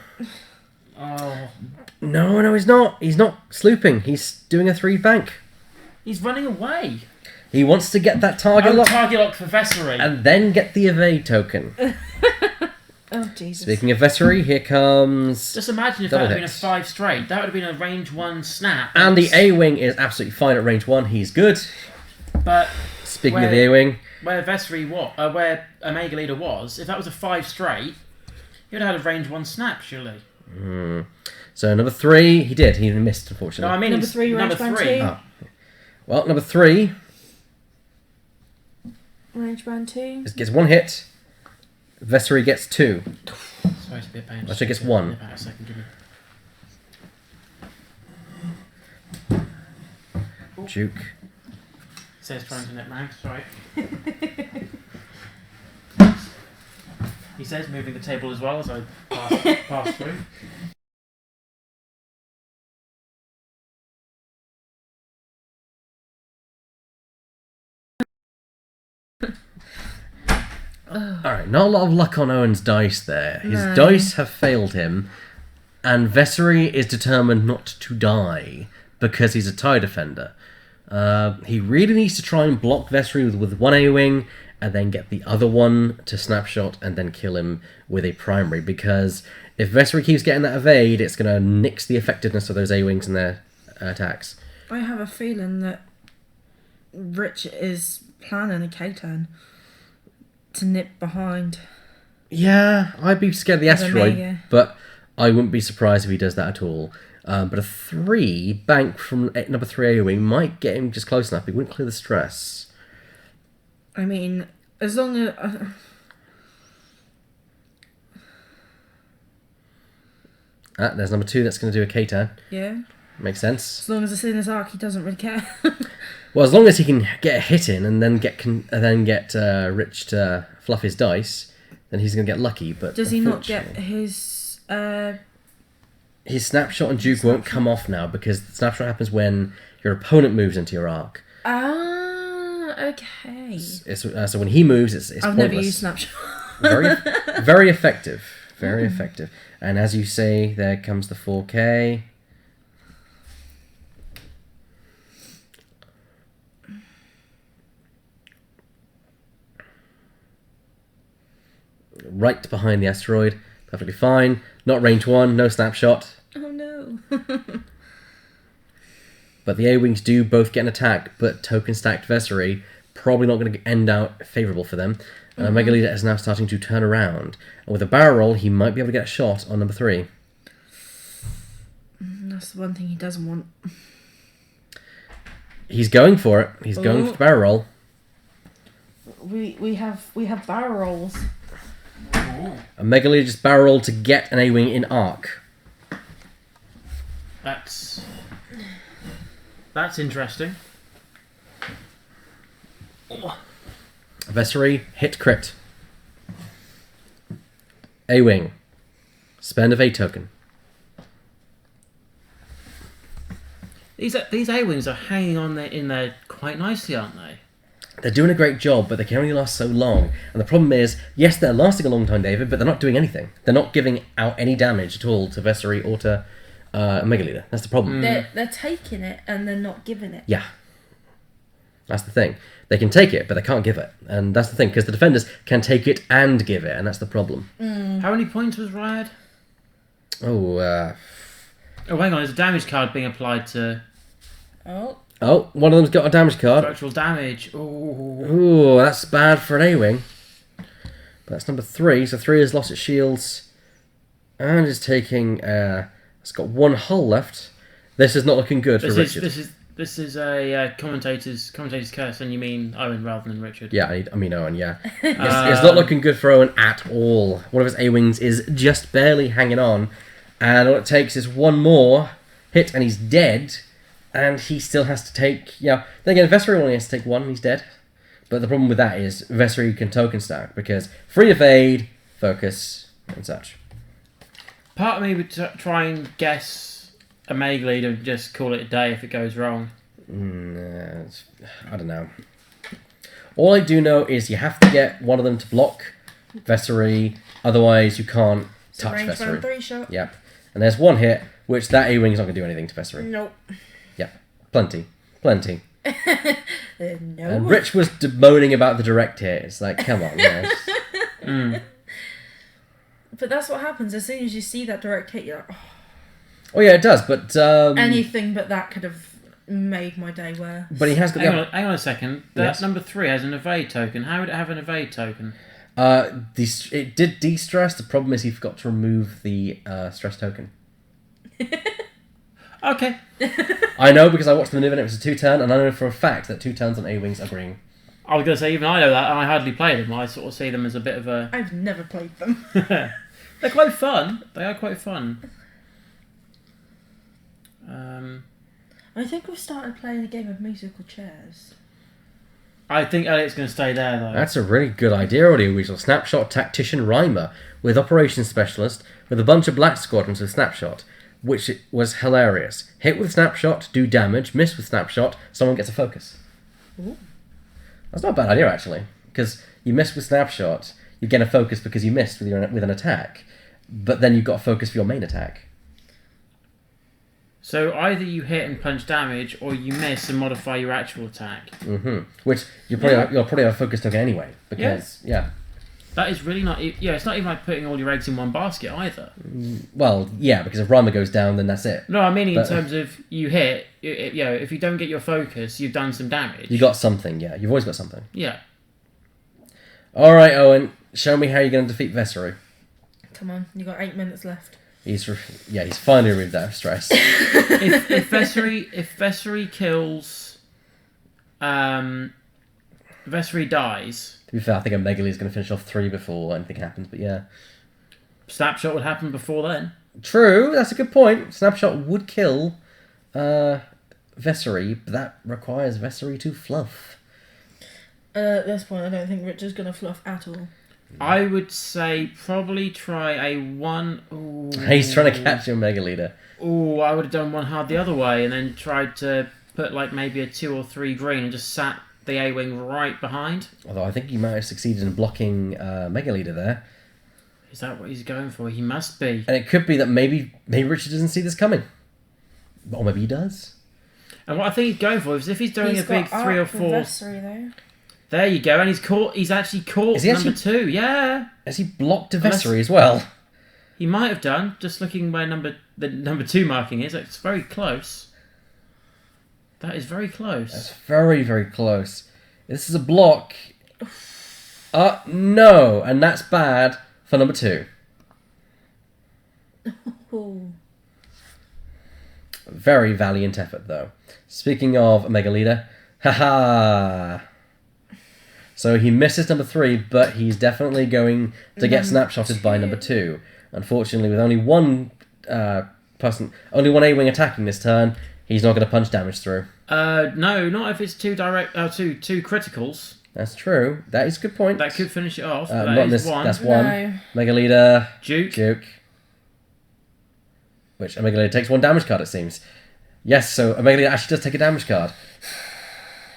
Oh. No, he's not. He's not slooping. He's doing a 3 bank. He's running away. He wants to get that target lock. Target lock for Vessery. And then get the evade token. Oh, Jesus. Speaking of Vessery, here comes... Just imagine if double that had been a hits. 5 straight. That would have been a range 1 snap. And the A-Wing is absolutely fine at range 1. He's good. But Speaking of the A-Wing... where where Omega Leader was, if that was a 5 straight, he would have had a range 1 snap, surely. So number 3, he did. He missed, unfortunately. No, I mean Number it's 3, number range band 3. 2. Oh. Well, number 3 Range band 2. gets 1 hit. Vessery gets 2. Sorry to be a pain. Actually, gets 1. About a second, give me. Duke. Says trying to net mag, sorry. He says moving the table as well as I pass through. Alright, not a lot of luck on Owen's dice there. His No. dice have failed him, and Vessery is determined not to die because he's a TIE defender. He really needs to try and block Vessery with 1 A-Wing, and then get the other one to snapshot, and then kill him with a primary, because if Vessery keeps getting that evade, it's going to nix the effectiveness of those A-Wings and their attacks. I have a feeling that Rich is planning a K-turn to nip behind. Yeah, I'd be scared of the As a asteroid, mega. but I wouldn't be surprised if he does that at all. But a 3 bank from number 3 A-Wing might get him just close enough. He wouldn't clear the stress. I mean, as long as... There's number 2 that's going to do a K-turn. yeah. Makes sense. As long as it's in his arc, he doesn't really care. Well, as long as he can get a hit in and then get Rich to fluff his dice, then he's going to get lucky. But Does he not get unfortunately, his... his snapshot and Duke won't come off now, because the snapshot happens when your opponent moves into your arc. Okay. So when he moves, it's I've pointless. never used Snapshot. Very effective. Very effective. And as you say, there comes the 4K. Right behind the asteroid. Perfectly fine. Not range 1, no snapshot. Oh no. But the A-Wings do both get an attack, but token stacked Vessery probably not going to end out favourable for them. Mega Leader is now starting to turn around. And with a barrel roll, he might be able to get a shot on number 3. That's the one thing he doesn't want. He's going for it. He's going for the barrel roll. We have barrel rolls. A Mega Leader just barrel rolled to get an A-Wing in arc. That's That's interesting. Vessery, hit crit. A-Wing. Spend of A token. These A-Wings are hanging on in there quite nicely, aren't they? They're doing a great job, but they can only last so long. And the problem is, yes, they're lasting a long time, David, but they're not doing anything. They're not giving out any damage at all to Vessery or to Megaleader. That's the problem. They're taking it and they're not giving it. Yeah. That's the thing. They can take it, but they can't give it. And that's the thing, because the defenders can take it and give it, and that's the problem. How many points was Riot? Oh, Oh, hang on, there's a damage card being applied to Oh, one of them's got a damage card. virtual damage. Ooh. Ooh, that's bad for an A-Wing. But that's number 3, so 3 has lost its shields. And is taking... it's got 1 hull left. This is not looking good for Richard. This is a commentator's curse, and you mean Owen rather than Richard. Yeah, I mean Owen, yeah. It's not looking good for Owen at all. One of his A-Wings is just barely hanging on. And all it takes is 1 more hit and he's dead. And he still has to take... Yeah, then again, Vessery only has to take 1 and he's dead. But the problem with that is Vessery can token stack because free evade, focus, and such. Part of me would try and guess a Meg leader and just call it a day if it goes wrong. I don't know. All I do know is you have to get one of them to block Vessery, otherwise you can't touch range Vessery. round 3 shot. Yep. And there's 1 hit, which that A-Wing is not going to do anything to Vessery. Nope. Yep. Plenty. No. And Rich was moaning about the direct hit. It's like, come on, guys. But that's what happens as soon as you see that direct hit. You're like, oh. Oh yeah, it does, but Anything but that could have made my day worse. But he has got Hang on a second. That Yes. number 3 has an evade token. How would it have an evade token? it did de-stress. The problem is he forgot to remove the stress token. Okay. I know because I watched the maneuver and it was a 2-turn, and I know for a fact that 2 turns on A-Wings are green. I was going to say, even I know that, and I hardly play them. I sort of see them as a bit of a... I've never played them. They're quite fun. They are quite fun. I think we've started playing a game of musical chairs. I think Elliot's going to stay there, though. That's a really good idea, Audio Weasel. Snapshot Tactician Rhymer with Operations Specialist with a bunch of black squadrons with Snapshot, which was hilarious. Hit with Snapshot, do damage, miss with Snapshot, someone gets a focus. Ooh. That's not a bad idea, actually, because you miss with Snapshot, you get a focus because you missed with an attack, but then you've got a focus for your main attack. So either you hit and punch damage, or you miss and modify your actual attack. Mm-hmm. Which you'll probably have a focus token anyway, because yeah. That is really not... Yeah, it's not even like putting all your eggs in one basket either. Well, yeah, because if Rhymer goes down, then that's it. No, I mean in terms of you hit, if you don't get your focus, you've done some damage. You got something, yeah. You've always got something. Yeah. All right, Owen, show me how you're going to defeat Vessery. Come on, you got 8 minutes left. He's finally removed that stress. if Vessery kills, Vessery dies. To be fair, I think Megale is going to finish off 3 before anything happens, but yeah. Snapshot would happen before then. True, that's a good point. Snapshot would kill Vessery, but that requires Vessery to fluff. At this point, I don't think Richard's going to fluff at all. I would say probably try a 1... Ooh. He's trying to catch your Mega Leader. Ooh, I would have done 1 hard the other way and then tried to put like maybe a 2 or 3 green and just sat the A-Wing right behind. Although I think he might have succeeded in blocking Mega Leader there. Is that what he's going for? He must be. And it could be that maybe Richard doesn't see this coming. Or maybe he does. And what I think he's going for is if he's doing a big 3 or 4... Vessery, though. There you go, and he's actually caught number 2, yeah. Has he blocked a Vessery as well? He might have done, just looking where the number 2 marking is. It's very close. That is very close. That's very, very close. This is a block. No, and that's bad for number 2. Ooh. Very valiant effort, though. Speaking of Mega Leader, haha. So he misses number 3, but he's definitely going to get snapshotted by number 2. Unfortunately, with only one A-Wing attacking this turn, he's not going to punch damage through. No, not if it's two criticals. That's true. That is a good point. That could finish it off. Not That is this. one. That's one. No. Mega Leader. Duke. Which a Mega Leader takes 1 damage card, it seems. Yes, so a Mega Leader actually does take a damage card.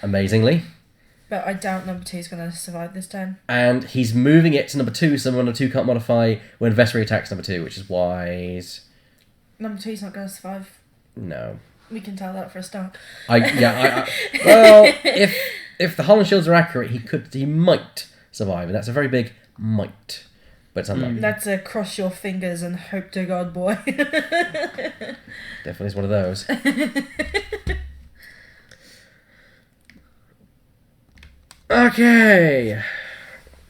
Amazingly. But I doubt number 2 is going to survive this turn. And he's moving it to number 2, so number 2 can't modify when Vessery attacks number 2, which is wise. Number 2's not going to survive. No. We can tell that for a start. Well, if the Holland Shields are accurate, he might survive, and that's a very big might. But it's unlikely. That's a cross your fingers and hope to God, boy. Definitely is one of those. Okay.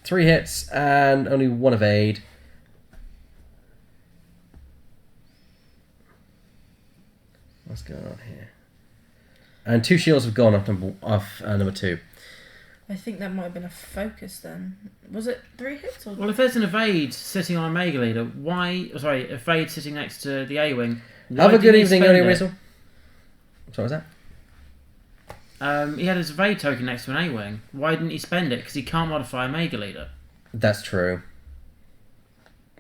3 hits and only 1 evade. What's going on here? And 2 shields have gone off number 2. I think that might have been a focus then. Was it 3 hits? Or... Well, if there's an evade sitting on a Mega Leader, evade sitting next to the A-Wing. Have a good evening, Only Whistle. What was that? He had his evade token next to an A-Wing. Why didn't he spend it? Because he can't modify a Mega Leader. That's true.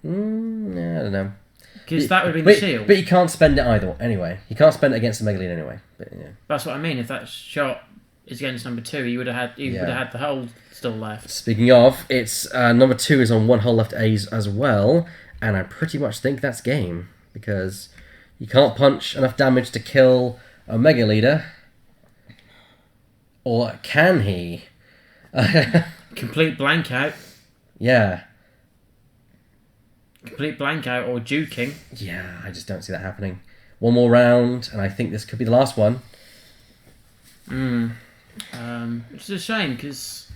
I don't know. Because that would have been the shield. But he can't spend it either. Anyway, he can't spend it against the Mega Leader anyway. But yeah. That's what I mean. If that shot is against number 2, he would have had the hull still left. Speaking of, it's number 2 is on 1 hull left A's as well, and I pretty much think that's game because you can't punch enough damage to kill a Mega Leader, or can he? Complete blank out. Yeah. Complete blank out or duking. Yeah, I just don't see that happening. 1 more round, and I think this could be the last one. Which is a shame because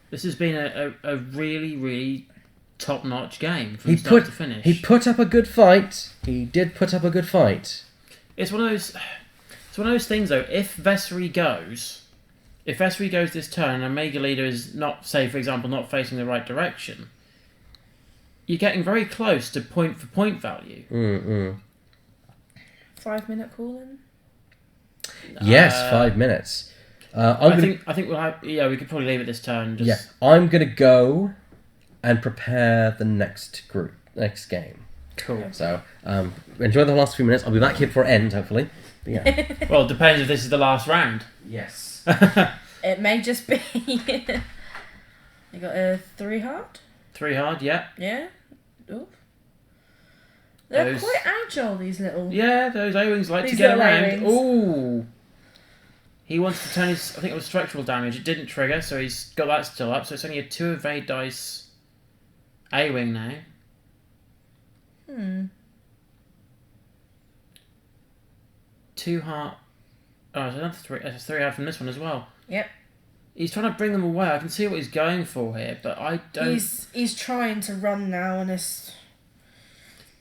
this has been a really, really top-notch game from start to finish. He put up a good fight. He did put up a good fight. It's one of those things though. If Vessery goes this turn and a Mega Leader is not, say for example, not facing the right direction, you're getting very close to point for point value. 5-minute call-in? Yes, 5 minutes. I think we'll have. Yeah, we could probably leave it this turn. Yeah, I'm gonna go and prepare the next game. Cool. So enjoy the last few minutes. I'll be back here for end, hopefully. But yeah. Well, it depends if this is the last round. Yes. It may just be. You got a 3 hard? 3 hard, yeah. Yeah. Ooh. They're quite agile, these little. Yeah, those A-Wings like to These get little around. A-Wings. Ooh. He wants to turn his. I think it was structural damage. It didn't trigger, so he's got that still up. So it's only a 2 evade dice A-Wing now. 2 heart. Oh, there's another 3. There's 3 hard from this one as well. Yep. He's trying to bring them away. I can see what he's going for here, but I don't. He's trying to run now, and it's.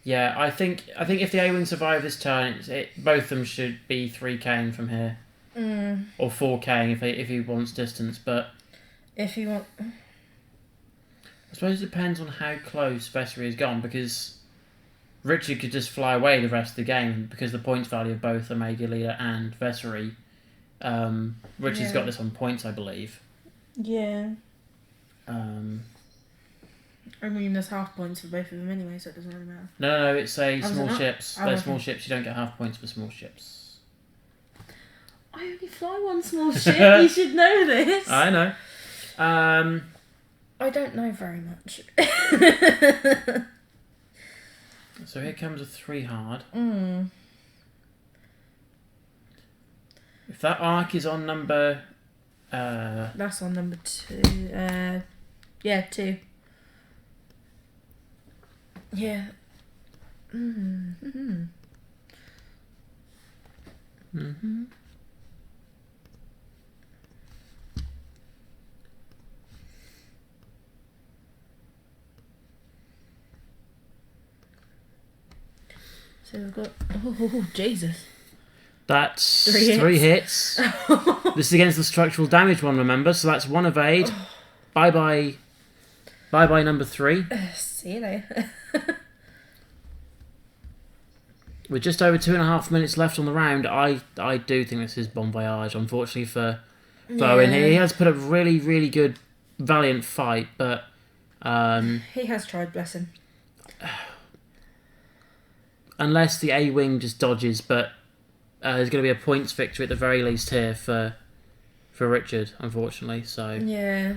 Yeah, I think if the A-Wing survive this turn, both of them should be 3K'ing from here. Or 4K'ing if he wants distance, but... If he want... I suppose it depends on how close Vessery has gone, because Richard could just fly away the rest of the game, because the points value of both the Mega Leader and Vessery. Richard's got this on points, I believe. Yeah. I mean, there's half points for both of them anyway, so it doesn't really matter. No, it's small ships. Oh, They're okay. small ships, you don't get half points for small ships. I only fly one small ship, you should know this. I know. I don't know very much. So here comes a 3 hard. If that arc is on number... That's on number 2. Yeah, 2. Yeah. So we've got... Oh, Jesus. That's 3 hits. This is against the structural damage one, remember? So that's 1 evade. Bye-bye. Bye-bye number 3. See you later. with just over 2.5 minutes left on the round, I do think this is Bon Voyage, unfortunately for Owen. He has put a really, really good, valiant fight, but... he has tried, bless him. Unless the A-wing just dodges, but there's going to be a points victory at the very least here for Richard, unfortunately, so... Yeah.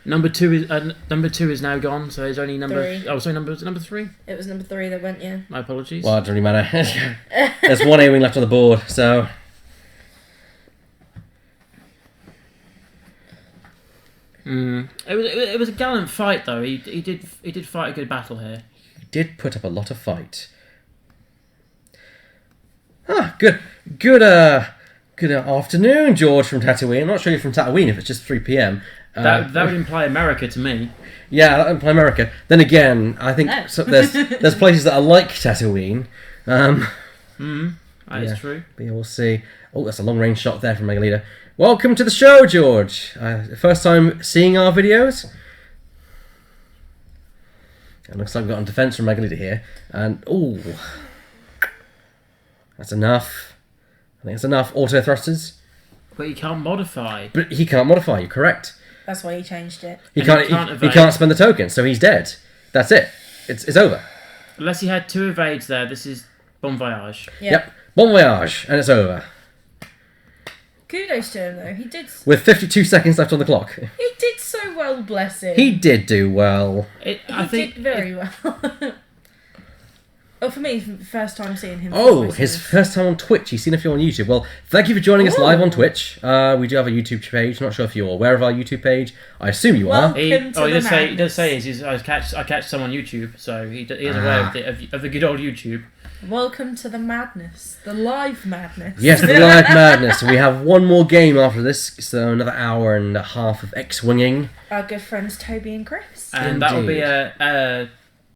Number two is now gone, so there's only number... 3. Oh, sorry, number 3? It was number 3 that went, yeah. My apologies. Well, it doesn't really matter. There's one A-wing left on the board, so... It was a gallant fight, though. He did fight a good battle here. He did put up a lot of fight. Good afternoon, George from Tatooine. I'm not sure you're from Tatooine if it's just 3 p.m. That would imply America to me. Yeah, that would imply America. Then again, I think No. there's places that are like Tatooine. That is true. But yeah, we'll see. Oh, that's a long range shot there from Megalita. Welcome to the show, George. First time seeing our videos. It looks like we've got on defense from Megalita here. And, that's enough. I think it's enough. Auto thrusters. But you can't modify. But he can't modify, you're correct. That's why he changed it. He And can't, he he can't spend the token, so he's dead. That's it. It's over. Unless he had 2 evades there, this is Bon Voyage. Yep. Bon voyage, and it's over. Kudos to him, though. He did... With 52 seconds left on the clock. He did so well, bless him. He did do well. He did very well. Oh, for me, first time seeing him. His first time on Twitch. He's seen a few on YouTube. Well, thank you for joining us live on Twitch. We do have a YouTube page. Not sure if you're aware of our YouTube page. I assume you are. He does say I catch some on YouTube, so he is aware of the good old YouTube. Welcome to the madness. The live madness. Yes, the live madness. We have one more game after this, so another hour and a half of X-winging. Our good friends Toby and Chris. And that'll be a